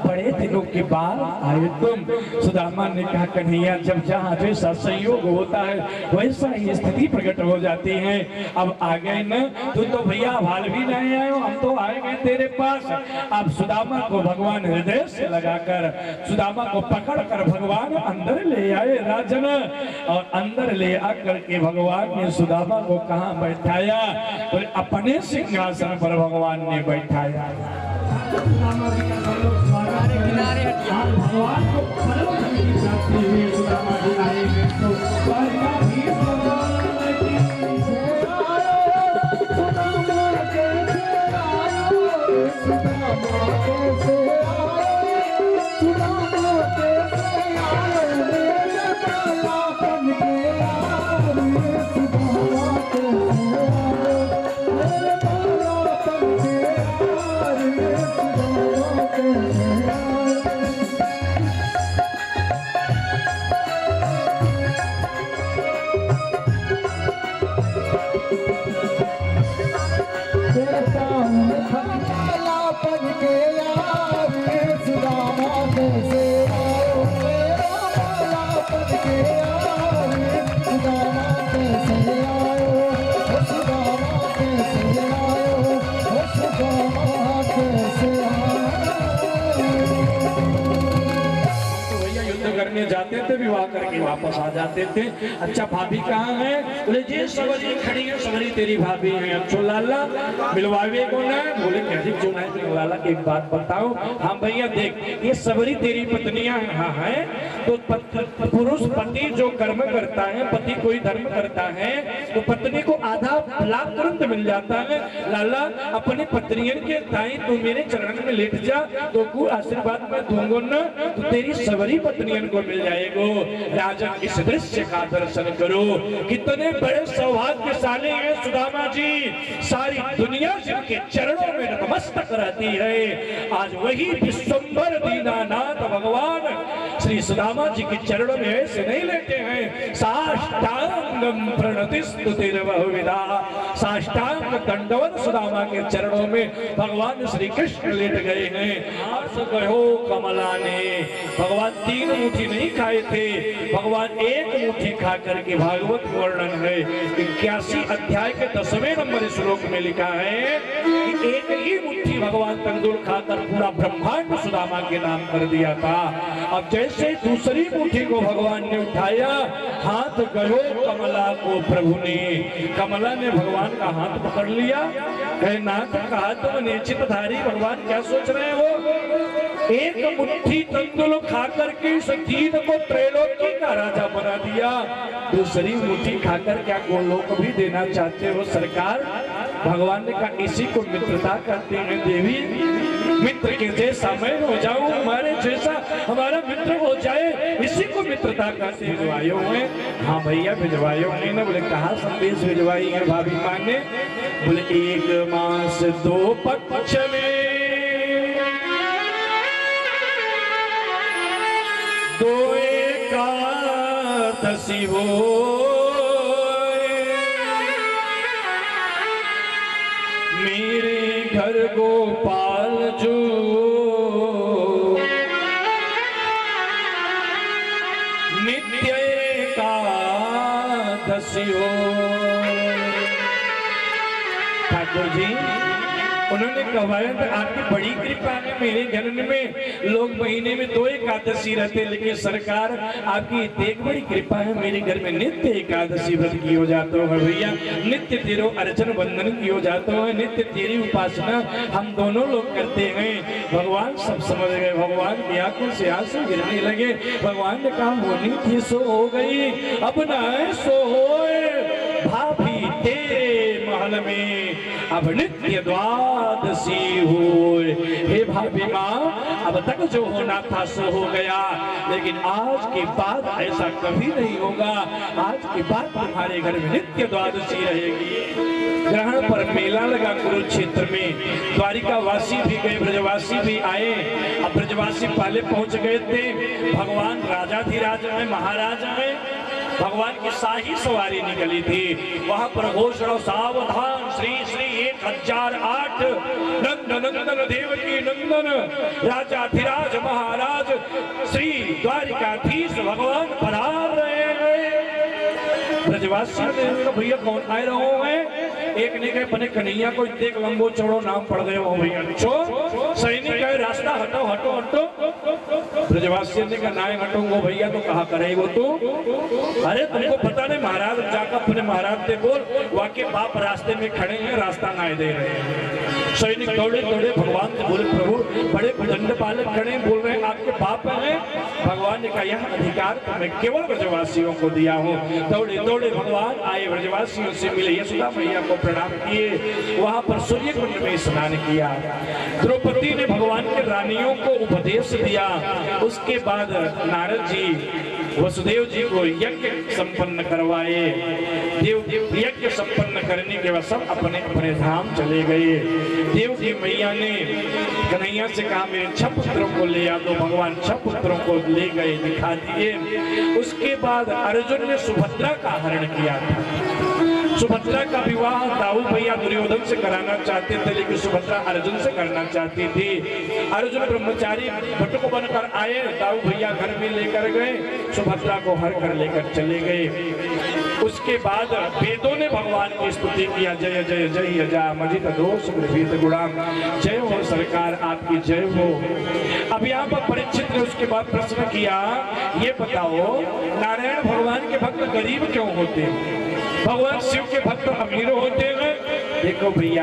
बड़े दिनों के बाद आए तुम। सुदामा ने कहा, कन्हैया, जब जहाँ जैसा संयोग होता है वैसा ही स्थिति प्रकट हो जाती है। अब आ गए न, तू तो भैया हाल भी नहीं आए हो, हम तो आएंगे तेरे पास। अब सुदामा को भगवान हृदय से लगाकर, सुदामा को पकड़कर भगवान अंदर ले आए राजन। और अंदर ले आकर के भगवान ने सुदामा को कहाँ बैठाया? बोले अपने सिंहासन पर भगवान ने बैठाया। भगवान को सुदामा जी आएंगे तो जाते थे, विवाह करके वापस आ जाते थे। अच्छा भाभी कहाँ है? बोले जी सवरी खड़ी है, सवरी तेरी भाभी है। अच्छो लाला मिलवावे को ना? बोले कैसे क्यों नहीं लाला, एक बात बताओ। हाँ भैया देख, ये सवरी तेरी पत्नियां हैं। तो पुरुष पति जो कर्म करता है, पति कोई धर्म करता है, तो पत्नी को आधा लाभ तुरंत मिल जाता है। लाला अपनी पत्नियों के ताई तू मेरे चरण में लेट जा, तो को आशीर्वाद मैं दूंगा ना, तो तेरी सवरी पत्नियों को मिल जाएगो। राजन इस दृश्य का दर्शन करो, कितने बड़े सौभाग्यशाली हैं सुदामा जी। सारी दुनिया जिनके चरणों में नतमस्तक रहती है, आज वही विश्वंभर दीनानाथ भगवान श्री सुदामा जी के चरणों में ऐसे नहीं लेटे हैं। साष्टांगम प्रणतिस्तुतिर्बहुविधा, साष्टांग दंडवत सुदामा के चरणों में भगवान श्री कृष्ण लेट गए हैं। अर्थ कहो कमला ने, भगवान 3 मुट्ठी नहीं खाए थे, भगवान 1 मुट्ठी खा करके भागवत वर्णन है 81 अध्याय के 10वें नंबर श्लोक में लिखा है कि 1 ही मुट्ठी भगवान तंदूर खाकर पूरा ब्रह्मांड सुदामा के नाम कर दिया था। अब जैसे दूसरी मुट्ठी को भगवान ने उठाया, हाथ गयो कमला को प्रभु ने, कमला ने भगवान का हाथ पकड़ लिया। कहे नाथ कहा तुम निश्चितधारी, भगवान क्या सोच रहे हैं? वो 1 मुट्ठी तंदूर खाकर के इस दीन को त्रैलोकी का राजा बना दिया। दूसरी मुट्ठी खाकर क्या गोलोक भी देना चाहते हो सरकार? भगवान ने कहा इसी को मित्रता करते हैं देवी। मित्र के जैसा मैं हो जाऊं, हमारे जैसा हमारा मित्र हो जाए, इसी को मित्रता करते भिजवायो है। हाँ भैया भिजवायो है ना? बोले कहा संदेश भिजवाई है भाभी माँ ने? बोले 1 मास 2 पक्ष में 2 एकादशी हो, मेरे घर गोपाल जो नित्य एकादशी हो। ठाकुर जी उन्होंने कहा था आपकी बड़ी कृपा है, मेरे घर में लोग महीने में 2 एकादशी रहते, लेकिन सरकार आपकी इतनी बड़ी कृपा है, मेरे घर में नित्य एकादशी व्रत की हो जाते हो भैया, नित्य तेरो अर्चन बंधन की हो जाते हो, नित्य तेरी उपासना हम दोनों लोग करते हैं। भगवान सब समझ गए, भगवान की आंखों से आंसू गिरने लगे। भगवान ने कहा होनी थी सो हो गई, अब ना सो होए भाभी तेरे महल में अब नित्य द्वादशी हुए। हे भाभी माँ अब तक जो होना था सो हो गया, लेकिन आज के बाद ऐसा कभी नहीं होगा। आज के बाद तुम्हारे घर में नित्य द्वादशी रहेगी। ग्रहण पर मेला लगा कुरुक्षेत्र में। द्वारिका वासी भी गए, ब्रजवासी भी आए। अब ब्रजवासी पहले पहुंच गए थे, भगवान राजाधिराज हैं, महाराज हैं, भगवान की शाही सवारी निकली थी। वहां पर घोषणा सावधान श्री श्री 1008 नंद नंदन देवकी नंदन राजाधिराज महाराज श्री द्वारिकाधीश भगवान पधार रहे हैं। ब्रजवासी ने भैया कौन आए रहो हैं? एक ने कहे बने कन्हैया को इतने लंबो चौड़ो नाम पड़ गए हो भैया। छो सैनिक कहे रास्ता हटो हटो हटो। ब्रजवासी ने कहा नाय हटूंगो भैया तो कहा करे वो तो। अरे तुमको पता नहीं महाराज जाकर अपने महाराज से बोल वाके बाप रास्ते में खड़े हैं, रास्ता ना दे रहे हैं। सैनिक दौड़े दौड़े भगवान से बोले प्रभु बड़े दंड पालक खड़े बोल रहे हैं आपके बाप हैं। भगवान ने कहा यह अधिकार तो मैं केवल ब्रजवासियों को दिया हूँ। दौड़े दौड़े भगवान आए, ब्रजवासियों से मिले, यशोदा मैया को प्रणाम किए, वहां पर सूर्य कुंड में स्नान किया। द्रौपदी ने भगवान के रानियों को उपदेश दिया। उसके बाद नारद जी वसुदेव जी को यज्ञ संपन्न करवाए। देव यज्ञ संपन्न करने के बाद सब अपने अपने धाम चले गए। देव जी मैया ने कन्हैया से कहा मेरे 6 पुत्रों को ले आ दो। भगवान 6 पुत्रों को ले गए, दिखा दिए। उसके बाद अर्जुन ने सुभद्रा का हरण किया था। सुभद्रा का विवाह दाऊ भैया दुर्योधन से कराना चाहते थे, लेकिन सुभद्रा अर्जुन से करना चाहती थी। अर्जुन ब्रह्मचारी भट्ट बनकर आए, दाऊ भैया घर में लेकर गए, सुभद्रा को हर कर लेकर चले गए। उसके बाद वेदों ने भगवान की स्तुति किया, जय जय जय अजा मजित दोष विभीत गुणाम, जय हो सरकार आपकी जय हो। अब यहाँ पर परीक्षित ने उसके बाद प्रश्न किया, ये बताओ नारायण भगवान के भक्त गरीब क्यों होते हैं, भगवान शिव के भक्त अमीर होते हैं? देखो भैया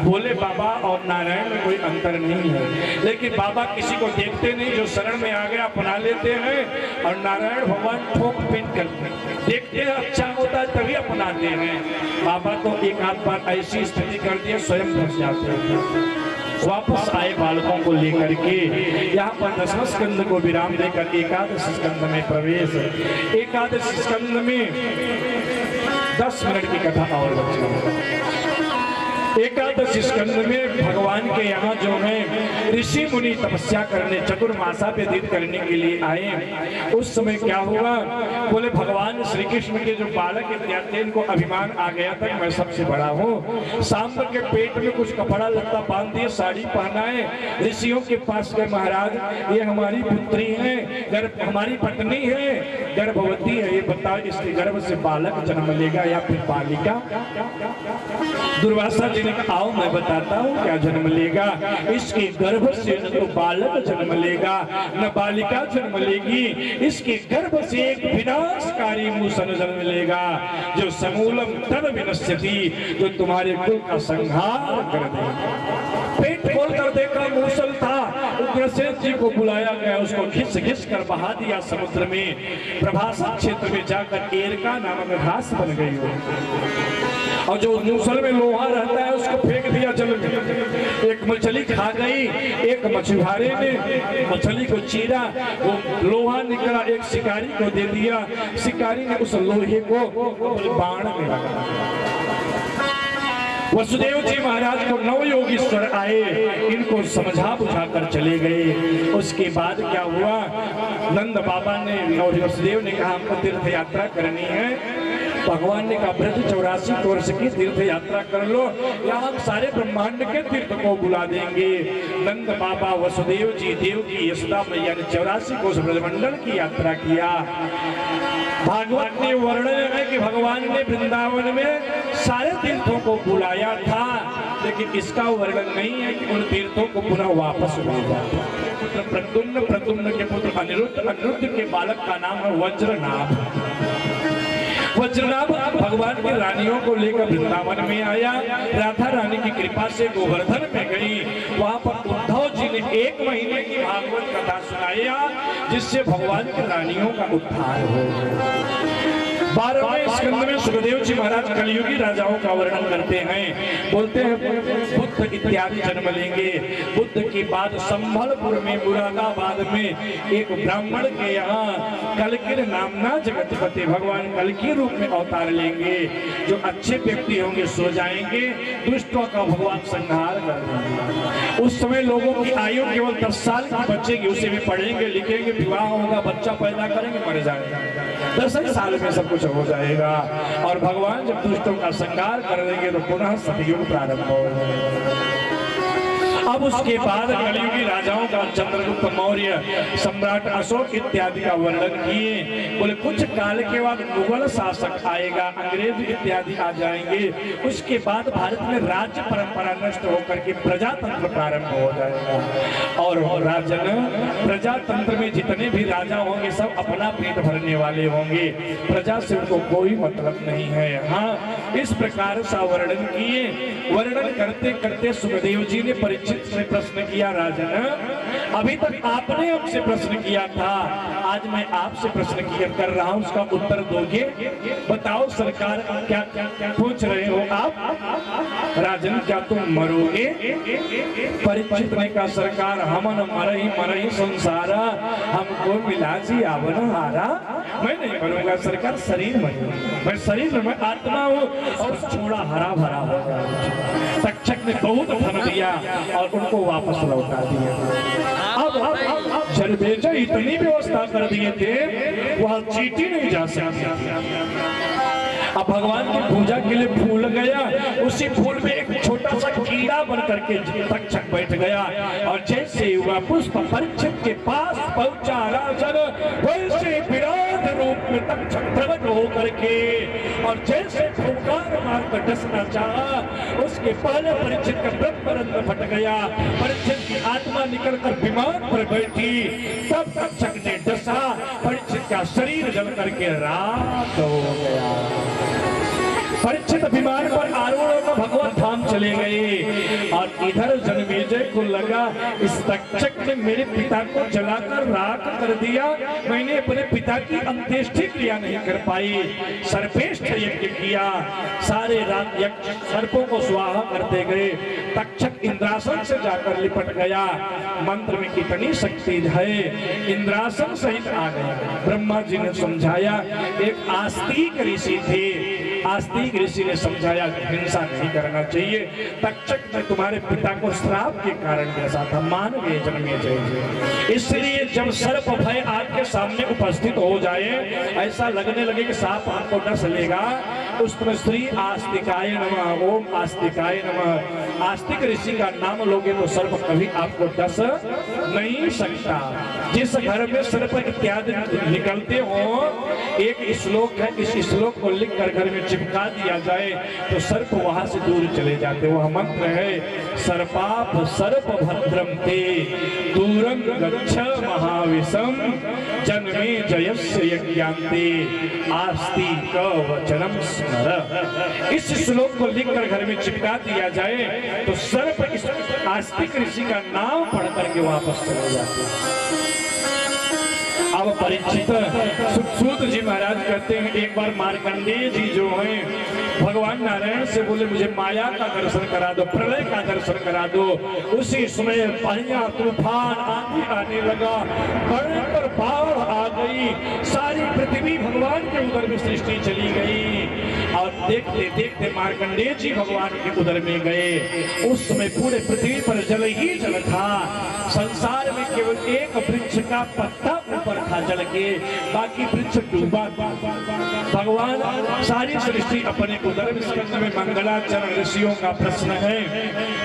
बोले बाबा और नारायण में कोई अंतर नहीं है, लेकिन बाबा किसी को देखते नहीं, जो शरण में आ गया अपना लेते हैं, और नारायण भगवान ठोक पीट करते हैं, देखते हैं अच्छा होता है तभी अपनाते हैं। बाबा तो एक आध बार ऐसी स्थिति कर दिए स्वयं फंस जाते हैं। वापस आए बालकों को लेकर के, यहाँ पर 10वें स्कंद को विराम देकर एकादश स्कंद में प्रवेश। एकादश स्कंद में 10 मिनट की कथा और बची। एकादश स्कंद में भगवान के यहाँ जो है ऋषि मुनि तपस्या करने चतुर्मासा व्यतीत करने के लिए आए। उस समय क्या हुआ, बोले भगवान श्री कृष्ण के जो बालक इत्यादि इनको अभिमान आ गया था मैं सबसे बड़ा हूँ। सांब के पेट में कुछ कपड़ा लत्ता बांध दिए, साड़ी पहनाए, ऋषियों के पास गए, महाराज ये हमारी पुत्री है, गर्भ हमारी पत्नी है, गर्भवती है, ये बताओ इसके गर्भ से बालक जन्म लेगा या फिर बालिका? दुर्वासा जी ने कहा आओ मैं बताता हूँ क्या जन्म लेगा। इसके गर्भ से न तो बालक जन्म लेगा न बालिका जन्म लेगी, इसके गर्भ से एक विनाशकारी मूसल जन्म लेगा, जो समूलम तद विनश्यति, जो तुम्हारे कुल का संहार कर देगा। पेट खोल कर देखा मूसल था, उग्रसेन जी को बुलाया गया, उसको घिस घिस कर बहा दिया समुद्र में। प्रभासा क्षेत्र में जाकर एरका नामक घास बन गई हो, और जो मूसल में लोहा रहता है उसको फेंक दिया जल में। एक मछली खा गई, एक मछुआरे ने मछली को चीरा, वो लोहा निकला, एक शिकारी को दे दिया, शिकारी ने उस लोहे को बाण में लगा। वसुदेव जी महाराज को 9 योगीश्वर आए, इनको समझा बुझा कर चले गए। उसके बाद क्या हुआ, नंद बाबा ने और वसुदेव ने कहा हमको तीर्थ यात्रा करनी है। भगवान ने कहा ब्रज 84 वर्ष की तीर्थ यात्रा कर लो, यहाँ सारे ब्रह्मांड के तीर्थ को बुला देंगे। नंद बाबा वसुदेव जी देव की यशोदा मैया ने 84 कोष ब्रजमंडल की यात्रा किया। भागवत में वर्णन है कि भगवान ने वृंदावन में सारे तीर्थों को बुलाया था, लेकिन इसका वर्णन नहीं है कि उन तीर्थों को पुनः वापस भेजा। प्रद्युम्न, प्रद्युम्न के पुत्र अनिरुद्ध, अनिरुद्ध के बालक का नाम है वज्रनाभ। वज्रनाभ भगवान की रानियों को लेकर वृंदावन में आया, राधा रानी की कृपा से गोवर्धन में गई। वहां पर उद्धव जी ने 1 महीने की भागवत कथा सुनाया, जिससे भगवान की रानियों का उद्धार हो। 12वें स्कंद में सुखदेव जी महाराज कलयुगी राजाओं का वर्णन करते हैं। बोलते हैं बुद्ध इत्यादि जन्म लेंगे। बुद्ध के बाद संभलपुर में मुरादाबाद में एक ब्राह्मण के यहाँ कलकिर नामना जगतपति भगवान कल के रूप में अवतार लेंगे। जो अच्छे व्यक्ति होंगे सो जाएंगे, दुष्टों का भगवान संहार कर देंगे। उस समय लोगों की आयु केवल 10 साल की बचेगी, उसे भी पढ़ेंगे लिखेंगे, विवाह होगा, बच्चा पैदा करेंगे, मर जाएंगे। 10 साल में सब कुछ हो जाएगा और भगवान जब दुष्टों का संहार कर देंगे तो पुनः सतयुग प्रारंभ हो जाएगा। अब उसके बाद कलयुगी राजाओं का चंद्रगुप्त मौर्य, सम्राट अशोक इत्यादि का वर्णन किए। बोले कुछ काल के बाद मुगल शासक आएगा, अंग्रेज इत्यादि आ जाएंगे। उसके बाद भारत में राज्य परंपरा नष्ट होकर के प्रजातंत्र प्रारंभ हो जाएगा। और राजन प्रजातंत्र में जितने भी राजा होंगे सब अपना पेट भरने वाले होंगे, प्रजा से उनको कोई मतलब नहीं है। हाँ, इस प्रकार सा वर्णन किए। वर्णन करते करते सुखदेव जी ने परीक्षित से प्रश्न किया, राजन अभी तक आपने हमसे प्रश्न किया था, आज मैं आपसे प्रश्न किया कर रहा हूं, उसका उत्तर दोगे? बताओ सरकार, क्या क्या पूछ रहे हो आप? राजन क्या तुम मरोगे? परीक्षित ने कहा, सरकार हमन मरही संसारा, हमको मिला जी आवन हारा। मैं नहीं मरूंगा सरकार, शरीर मरूंगा, मैं शरीर में आत्मा हूँ और छोड़ा हरा भरा हो गया। तक्षक ने बहुत धन दिया और उनको वापस लौटा दिया। अब जलबेजा इतनी व्यवस्था कर दिए थे वहां चींटी नहीं जा सकती। अब भगवान की पूजा के लिए फूल गया, उसी फूल में एक छोटा सा कीड़ा बन करके तक्षक बैठ गया और जैसे हुआ पुष्प परीक्षित के पास पहुंचा राजन, वैसे विराट रूप में तक्षक प्रकट होकर के और जैसे फुंकार मारकर डसना चाहा, उसके पहले परीक्षित का ब्रह्मरंध्र फट गया। परीक्षित की आत्मा निकलकर विमान पर बैठी, तब तक्षक ने डसा, परीक्षित का शरीर जल करके राख हो गया। परीक्षित विमान पर आरूढ़ होकर भगवत धाम चले गए और इधर जन्मेजय को लगा इस तक्षक ने मेरे पिता को जलाकर राख कर दिया, मैंने अपने पिता की अंत्येष्टि क्रिया नहीं कर पाई। सर्पेष्ठ यज्ञ किया, सारे रात यज्ञ सर्पों को स्वाहा करते गए। तक्षक इंद्रासन से जाकर लिपट गया। मंत्र में कितनी शक्ति है, इंद्रासन सहित आ गए। ब्रह्मा जी ने समझाया, एक आस्तिक ऋषि थे, आस्तिक ऋषि ने समझाया हिंसा नहीं करना चाहिए। तक्षक ने तुम्हारे पिता को श्राप के कारण जैसा था, मान गए जन्मेजय जी। इसलिए जब सर्प भय आपके सामने उपस्थित हो जाए, ऐसा लगने लगे कि सांप आपको डस लेगा, उस समय श्री आस्तिकाय नमः, ओम आस्तिकाय नमः, आस्तिक ऋषि का नाम लोगे तो सर्प कभी आपको डस नहीं सकता। जिस घर में सर्प इत्यादि निकलते हो, एक श्लोक है, इस श्लोक को लिख कर घर में चिपका दिया जाए तो सर्प वहां से दूर चले जाते। वह मंत्र है, सर्पाप सर्प भद्रम ते दूरं गच्छ महाविषम जन्मे जयस्य यज्ञान्ते आस्तिक वचनम स्मर। इस श्लोक को लिखकर घर में चिपका दिया जाए तो सर्प इस आस्तिक ऋषि का नाम पढ़ करके वापस चले जाते। अब परीक्षित सूत जी महाराज कहते हैं, एक बार मार्कंडेय जी जो हैं भगवान नारायण से बोले मुझे माया का दर्शन करा दो, प्रलय का दर्शन करा दो। उसी समय भैया तूफान आंधी आने लगा, भयंकर बाढ़ आ गई, सारी पृथ्वी भगवान के उदर में सृष्टि चली गई। और देखते देखते मार्कंडेय जी भगवान के उदर में गए। उस समय पूरे पृथ्वी पर जल ही जल था। संसार में केवल एक वृक्ष का पत्ता ऊपर था जल के, बाकी वृक्ष डूबा। भगवान सारी सृष्टि अपने उदर स्कंद में मंगलाचरण ऋषियों का प्रश्न है।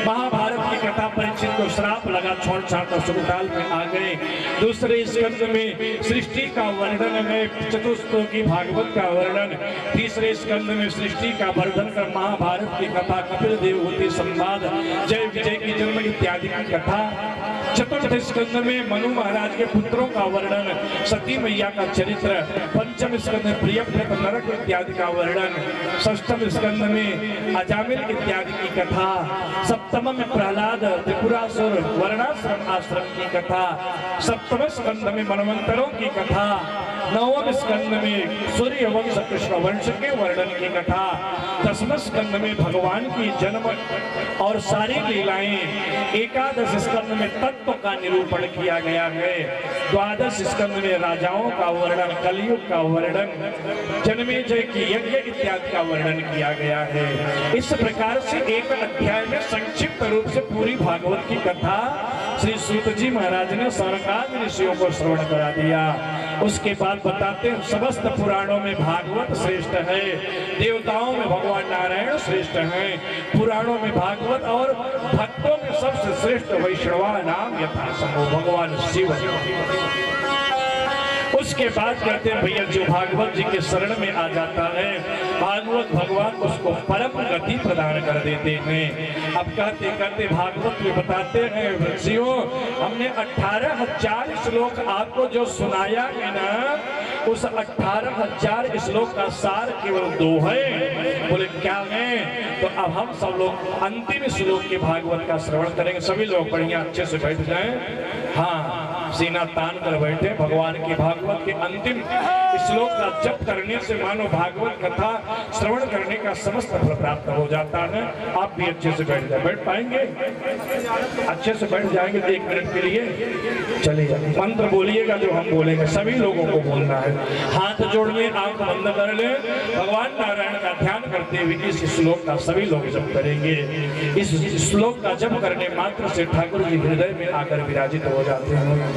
महाभारत की कथा परीक्षित को श्राप लगा, छोड़ छाड़ सुखताल में आ गए। दूसरे स्कंद में सृष्टि का वर्णन है, चतुश्लोकी भागवत का वर्णन। तीसरे स्कंद में सृष्टि का वर्णन कर महाभारत की कथा, कपिल देवहूति संवाद, जय विजय की जन्म इत्यादि की कथा। चतुर्थ स्कंद में मनु महाराज के पुत्रों का वर्णन, सती मैया का चरित्र। पंचम स्कंद में प्रियव्रत नरक इत्यादि का वर्णन। षष्ठम स्कंद में अजामिल इत्यादि की कथा। सप्तम में प्रहलाद त्रिपुरासुर वर्णाश्रम आश्रम की कथा। सप्तम स्कंद में मनवंतरों की कथा। 9वें स्कंद में सूर्य वंश कृष्ण वंश के वर्णन की कथा, 10वें स्कंद में भगवान की जन्म और सारी लीलाएं, 11 स्कंद में तत्व का निरूपण किया गया है, 12 स्कंद में राजाओं का वर्णन, कलयुग का वर्णन, जन्मेजय की यज्ञ इत्यादि का वर्णन किया गया है। इस प्रकार से एक अध्याय में संक्षिप्त रूप से पूरी भागवत की कथा श्री सूत जी महाराज ने सनकादि ऋषियों को श्रवण करा दिया। उसके बाद बताते हैं समस्त पुराणों में भागवत श्रेष्ठ है, देवताओं में भगवान नारायण श्रेष्ठ हैं, पुराणों में भागवत और भक्तों में सबसे श्रेष्ठ वैष्णवा नाम यथा समो भगवान शिव। उसके बाद कहते हैं भैया जो भागवत जी के शरण में आ जाता है, भागवत भगवान उसको परम गति प्रदान कर देते हैं। अब कहते कहते भागवत में बताते हैं वृक्षियों, हमने 18,000 श्लोक आपको जो सुनाया है ना, उस 18,000 श्लोक का सार केवल 2 है। बोले क्या है? तो अब हम सब लोग अंतिम श्लोक के भागवत का श्रवण करेंगे। सभी लोग बढ़िया अच्छे से बैठ जाएं। हाँ, सीना तान कर बैठे। भगवान की भागवत के अंतिम श्लोक का जप करने से मानो भागवत कथा श्रवण करने का समस्त फल प्राप्त हो जाता है। आप भी अच्छे से बैठ जाए। बैठ पाएंगे? अच्छे से बैठ जाएंगे 1 मिनट के लिए। चलिए मंत्र बोलिएगा जो हम बोलेंगे, सभी लोगों को बोलना है। हाथ जोड़ ले, आंख बंद कर ले, भगवान नारायण का ध्यान करते हुए इस श्लोक का सभी लोग जप करेंगे। इस श्लोक का जप करने मात्र से ठाकुर जी हृदय में आकर विराजित हो जाते हैं।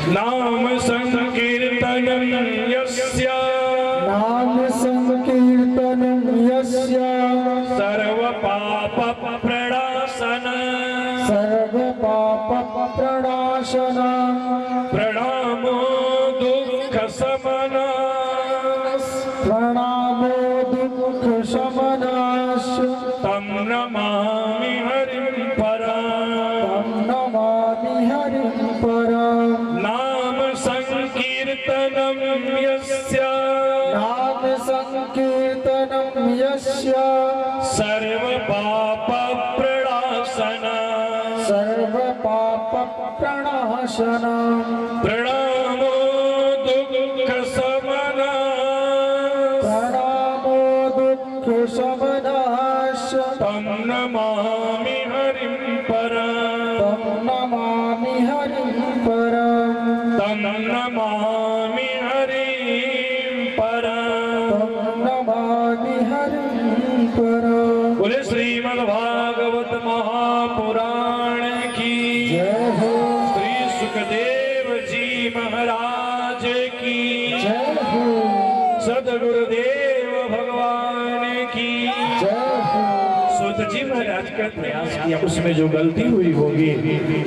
नाम संकीर्तनं यस्य, नाम संकीर्तनं यस्य, सर्व पाप प्रणाशन, सर्व पाप प्रणाशन, प्रणामो दुःख शमन, प्रणामो दुःख शमनाश, तं नमामि हरिं परं, तं नमामि हरिं परं। नाम संकीर्तनं यस्य, नाम संकीर्तनं यस्य, सर्व पाप प्रणाशन, सर्व पाप प्रणाशन, प्रणामो दुःख शमन, प्रणामो दुःख शमनाश, तं नमामि हरिं परं, तं नमामि हरिं परं, तं नमामि हरिं परं। तं नमामि हरिं परं। बोले श्रीमद्भागवत महापुराण की जय हो, श्री सुखदेव जी महाराज की जय हो, सदगुरुदेव भगवान की जय हो। सूत जी महाराज का प्रयास किया, उसमें जो गलती हुई होगी,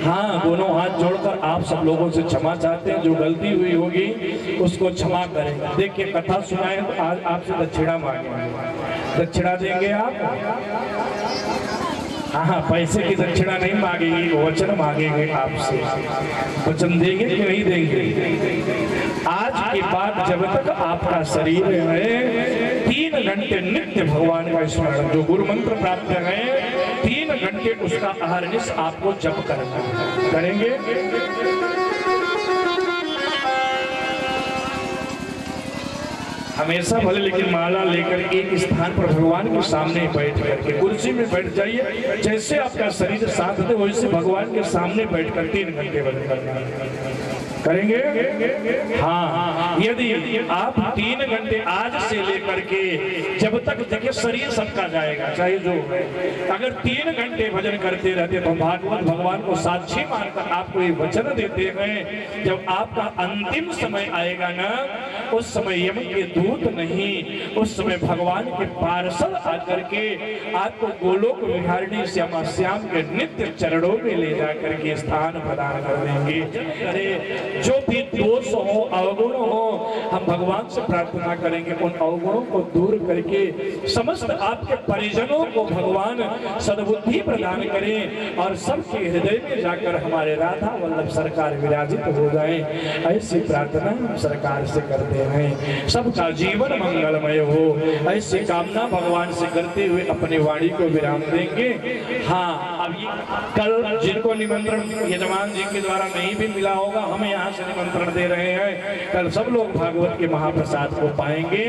हाँ दोनों हाथ जोड़कर आप सब लोगों से क्षमा चाहते हैं। जो गलती हुई होगी उसको क्षमा करें। देखिए कथा सुनाए तो आज आपसे दक्षिणा मांगे, दक्षिणा देंगे आप? हाँ, पैसे की दक्षिणा नहीं मांगेंगे, वचन मांगेंगे आपसे। वचन देंगे कि नहीं देंगे? आज के बाद जब तक आपका शरीर है 3 घंटे नित्य भगवान का स्मरण, जो गुरु मंत्र प्राप्त है 3 घंटे उसका अहरनिश आपको जप करना है। करेंगे? हमेशा भले, लेकिन माला लेकर एक स्थान पर भगवान के सामने बैठ करके कुर्सी में बैठ जाइए। जैसे आपका शरीर साथ दे वैसे भगवान के सामने बैठकर 3 घंटे बंद करना है। करेंगे? हाँ, यदि आप 3 घंटे आज से लेकर के जब तक देखिए शरीर सबका जाएगा, चाहे जो है, अगर 3 घंटे भजन करते रहते तो भागवत भगवान को साक्षी मानकर आपको ये वचन देते हैं, जब आपका अंतिम समय आएगा ना, उस समय यम के दूत नहीं, उस समय भगवान के पार्षद आकर के आपको गोलोक विहारिणी श्यामा श्याम के नित्य चरणों में ले जाकर के स्थान प्रदान कर देंगे। अरे जो भी दोष हो, अवगुण हो, हम भगवान से प्रार्थना करेंगे उन अवगुणों को दूर करके समस्त आपके परिजनों को भगवान सद्बुद्धि प्रदान करें और सबके हृदय में जाकर हमारे राधा वल्लभ सरकार विराजित हो जाए। ऐसी प्रार्थना हम सरकार से करते हैं, सबका जीवन मंगलमय हो, ऐसी कामना भगवान से करते हुए अपनी वाणी को विराम देंगे। हाँ, अब ये कल जिनको निमंत्रण यजमान जी के द्वारा नहीं भी मिला होगा, हमें यहाँ से निमंत्रण दे रहे हैं। कल सब लोग भागवत के महाप्रसाद को पाएंगे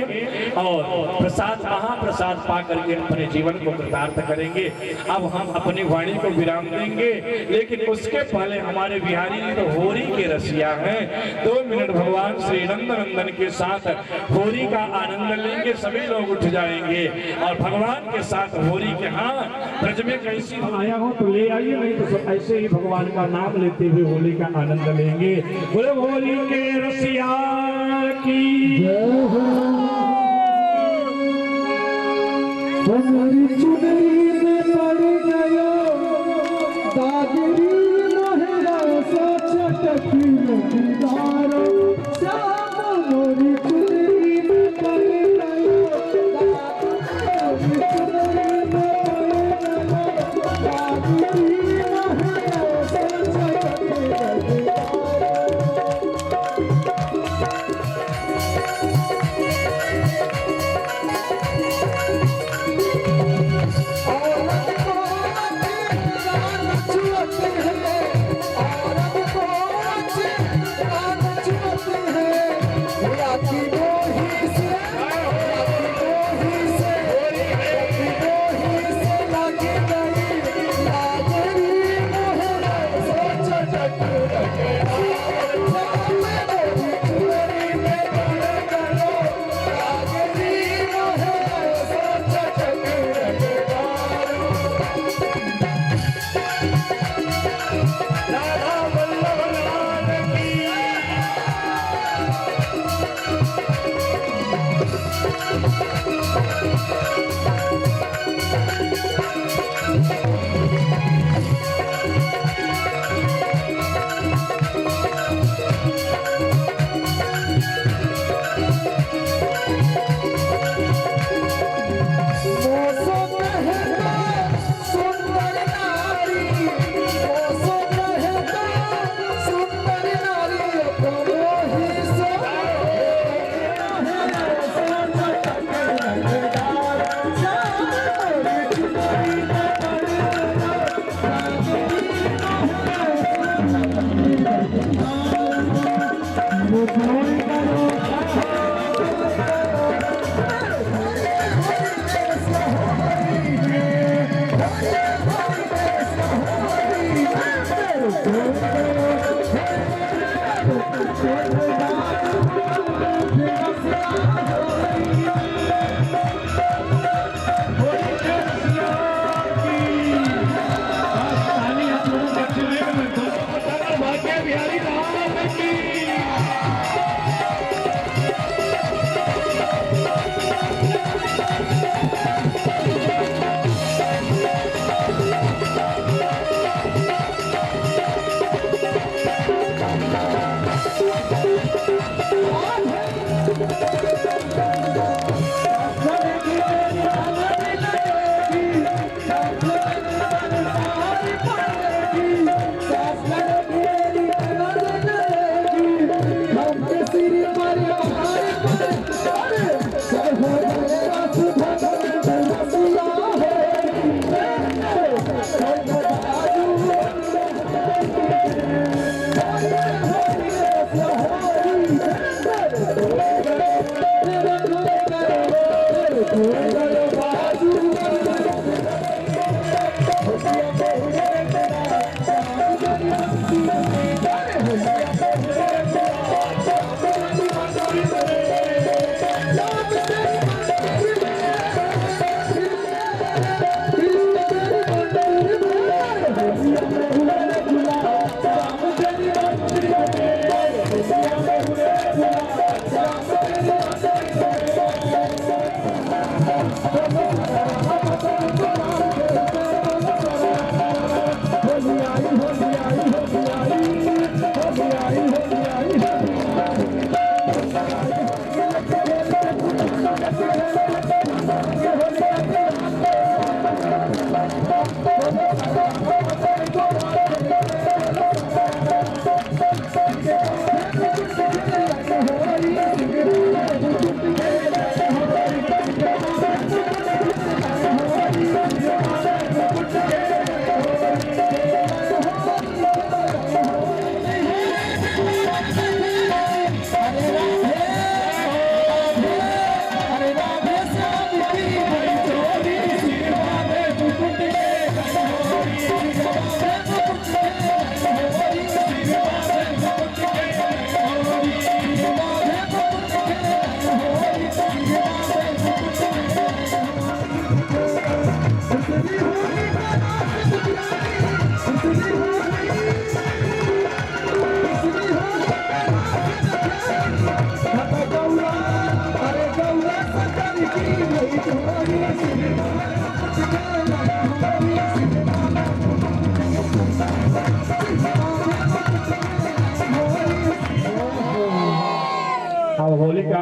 और प्रसाद महाप्रसाद पा करके अपने जीवन को कृतार्थ करेंगे। अब हम अपनी वाणी को विराम देंगे, लेकिन उसके पहले हमारे बिहारी जी तो होरी के रसिया हैं। 2 मिनट भगवान श्री नंदन के साथ होरी का आनंद लेंगे, सभी लोग उठ जाएंगे और भगवान के साथ होरी के हाँ ब्रज में कैसी आया हो तो ले आइए, नहीं तो सब ऐसे ही भगवान का नाम लेते हुए होली का आनंद लेंगे। बोले होली के रसिया की जय हो। हमारी चुनरी में पड़ गयो दादरी महरा सा चटकी लकीदारो, श्याम मोरी चुनरी में पड़ गयो दादरी चुनरी में पड़ गयो दादरी महरा सा चटकी लकीदारो।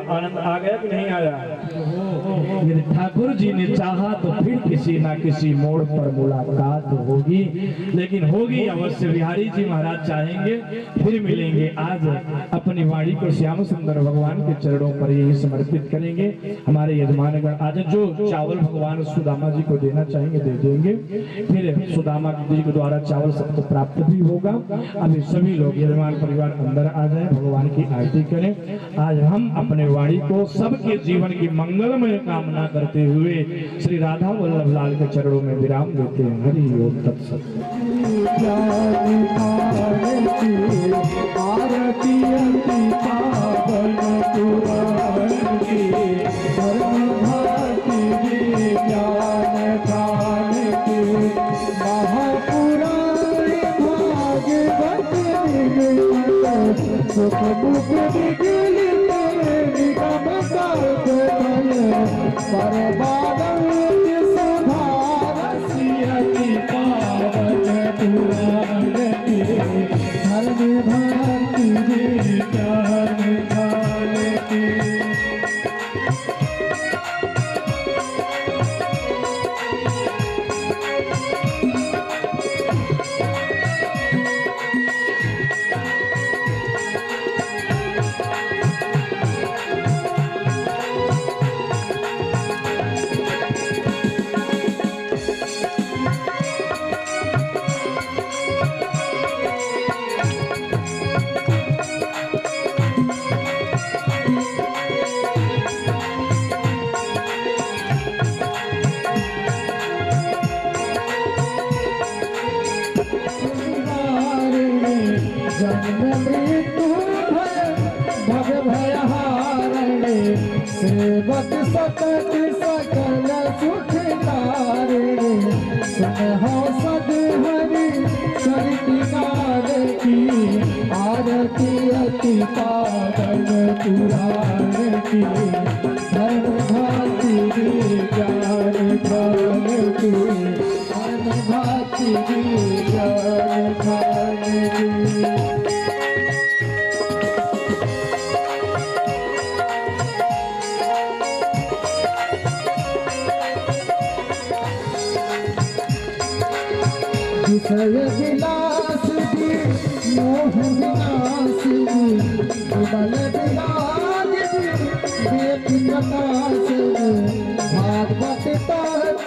आनंद आ गया कि नहीं आया? यदि ठाकुर जी ने चाहा तो फिर किसी ना किसी मोड़ पर मुलाकात होगी, लेकिन होगी अवश्य। बिहारी जी महाराज चाहेंगे फिर मिलेंगे। आज अपनी वाणी को श्याम सुंदर भगवान के चरणों पर यही समर्पित करेंगे। हमारे यजमानगण आज जो चावल भगवान सुदामा जी को देना चाहेंगे दे देंगे, फिर सुदामा जी के द्वारा चावल सबको प्राप्त भी होगा। अभी सभी लोग यजमान परिवार अंदर आ जाए, भगवान की आरती करें। आज हम अपने वाणी को सबके जीवन की मंगलमय कामना करते हुए श्री राधा वल्लभ लाल के चरणों में विराम देते हैं। हरि ओम तत्सत। सेवक सकल सकल सुख तारे सुनहो सद हरि सरकार की आरती अति पावन पुराण की धर्म भाति ज्ञान खान की धर्म भाति ज्ञान खान की। विषय विलास की मोह विनाश की बल विराग की प्रकाश भागवत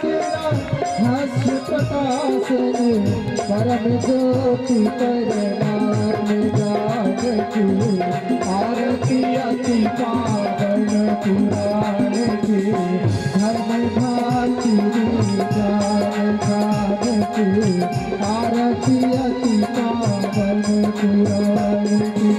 तेरा हर्ष प्रकाश परम ज्योति परमात्म जाग की आरती अति पावन पुराण की धर्म भाति ज्ञान खान की आरती अति पावन पुराण की।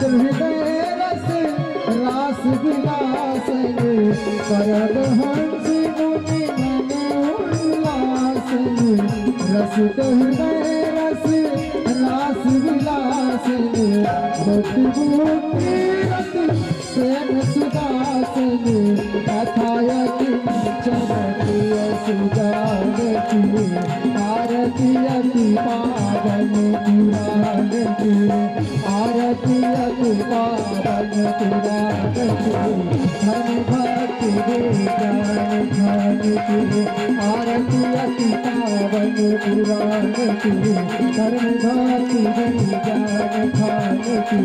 हृदय रस रास विलास परब हंस मुनि मन उल्लास रस हृदय रस रास विलास भक्ति रति प्रेम सुदासन अथायति चरतिय सुदान की आरती अति पावन पुराण की आरती अति पावन पुराण की धन भक्ति ज्ञान खान की आरती अति पावन पुराण की धर्म भक्ति ज्ञान खान की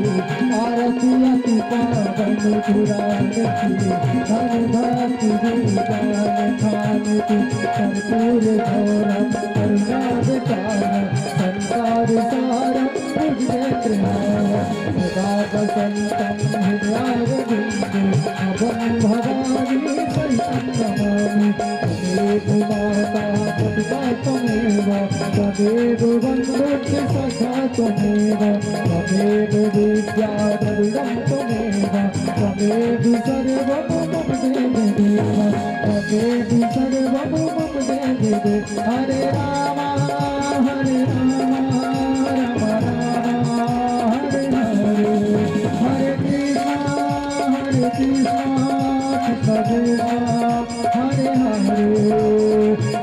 आरती अति पावन पुराण की धन भक्ति ज्ञान खान की कर्पूर घोरम करुणा विचार संसार सारम सदा बसंतं हृदयारविन्दे अभं भवानी सहितं नमामि तमेव माता पिता त्वमेव तमेव बन्धुश्च सखा त्वमेव तमेव विद्या द्रविडं त्वमेव तमेव सर्वं मम देव तमेव सर्वं मम देव हरे राम हरे राम राम राम हरे हरे हरे हरे राम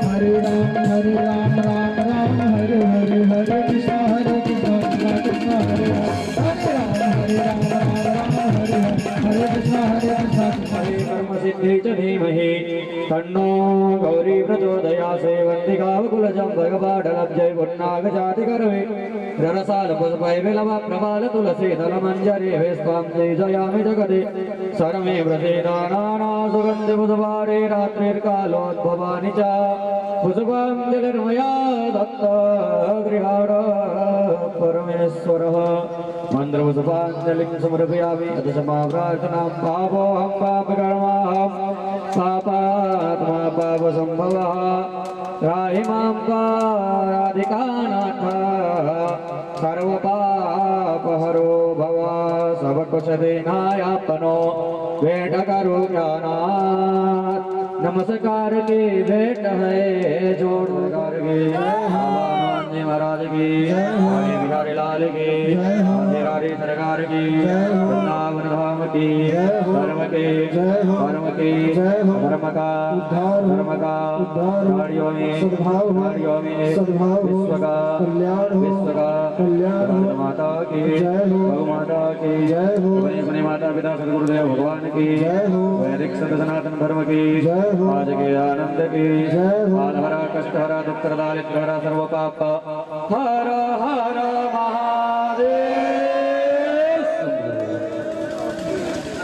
हरे राम राम राम हरे हरे हरे कृष्ण कृष्ण कृष्ण हरे राम राम हरे कृष्ण हरे कर्म सिद्धि च धीमहि तन्नो गौरी प्रचोदया सेवन्तिकावकुलजं भगवाडलब्जय पुन्नागजाति कर्वे ररसाल पुष्पै विलव प्रबाल तुलसी दलमञ्जरे वेस्त्वां जयामि जगदे सर्वे व्रजेदानाना सुगन्धि बुधवारे रात्रिर्कालोद्भवानि च पुष्पाञ्जलिर्मया दत्त गृहाण परमेश्वरः मन्त्रपुष्पाञ्जलिं समर्पयामि अथ समाप्रार्थनां पापोऽहं पापकर्माहं पापात्मा पापसम्भवः त्राहि मां पाराधिकानाथ सर्वपापहरो भव सबकुशदेनायापनो भेंट करो ज्ञानात् नमस्कार की भेंट है जोड़ करके महाराज की हरे बिहारी लाल की हरे सरकार की वृंदावन धाम की धर्म के धर्म का कार्यों में विश्व का कल्याण माता की गौ माता की अपने माता पिता सदगुरुदेव भगवान की वैदिक सत सनातन धर्म की आज के आनंद की हाल हरा कष्ट हरा दुख दारिद्र हरा सर्व पाप हरा हरा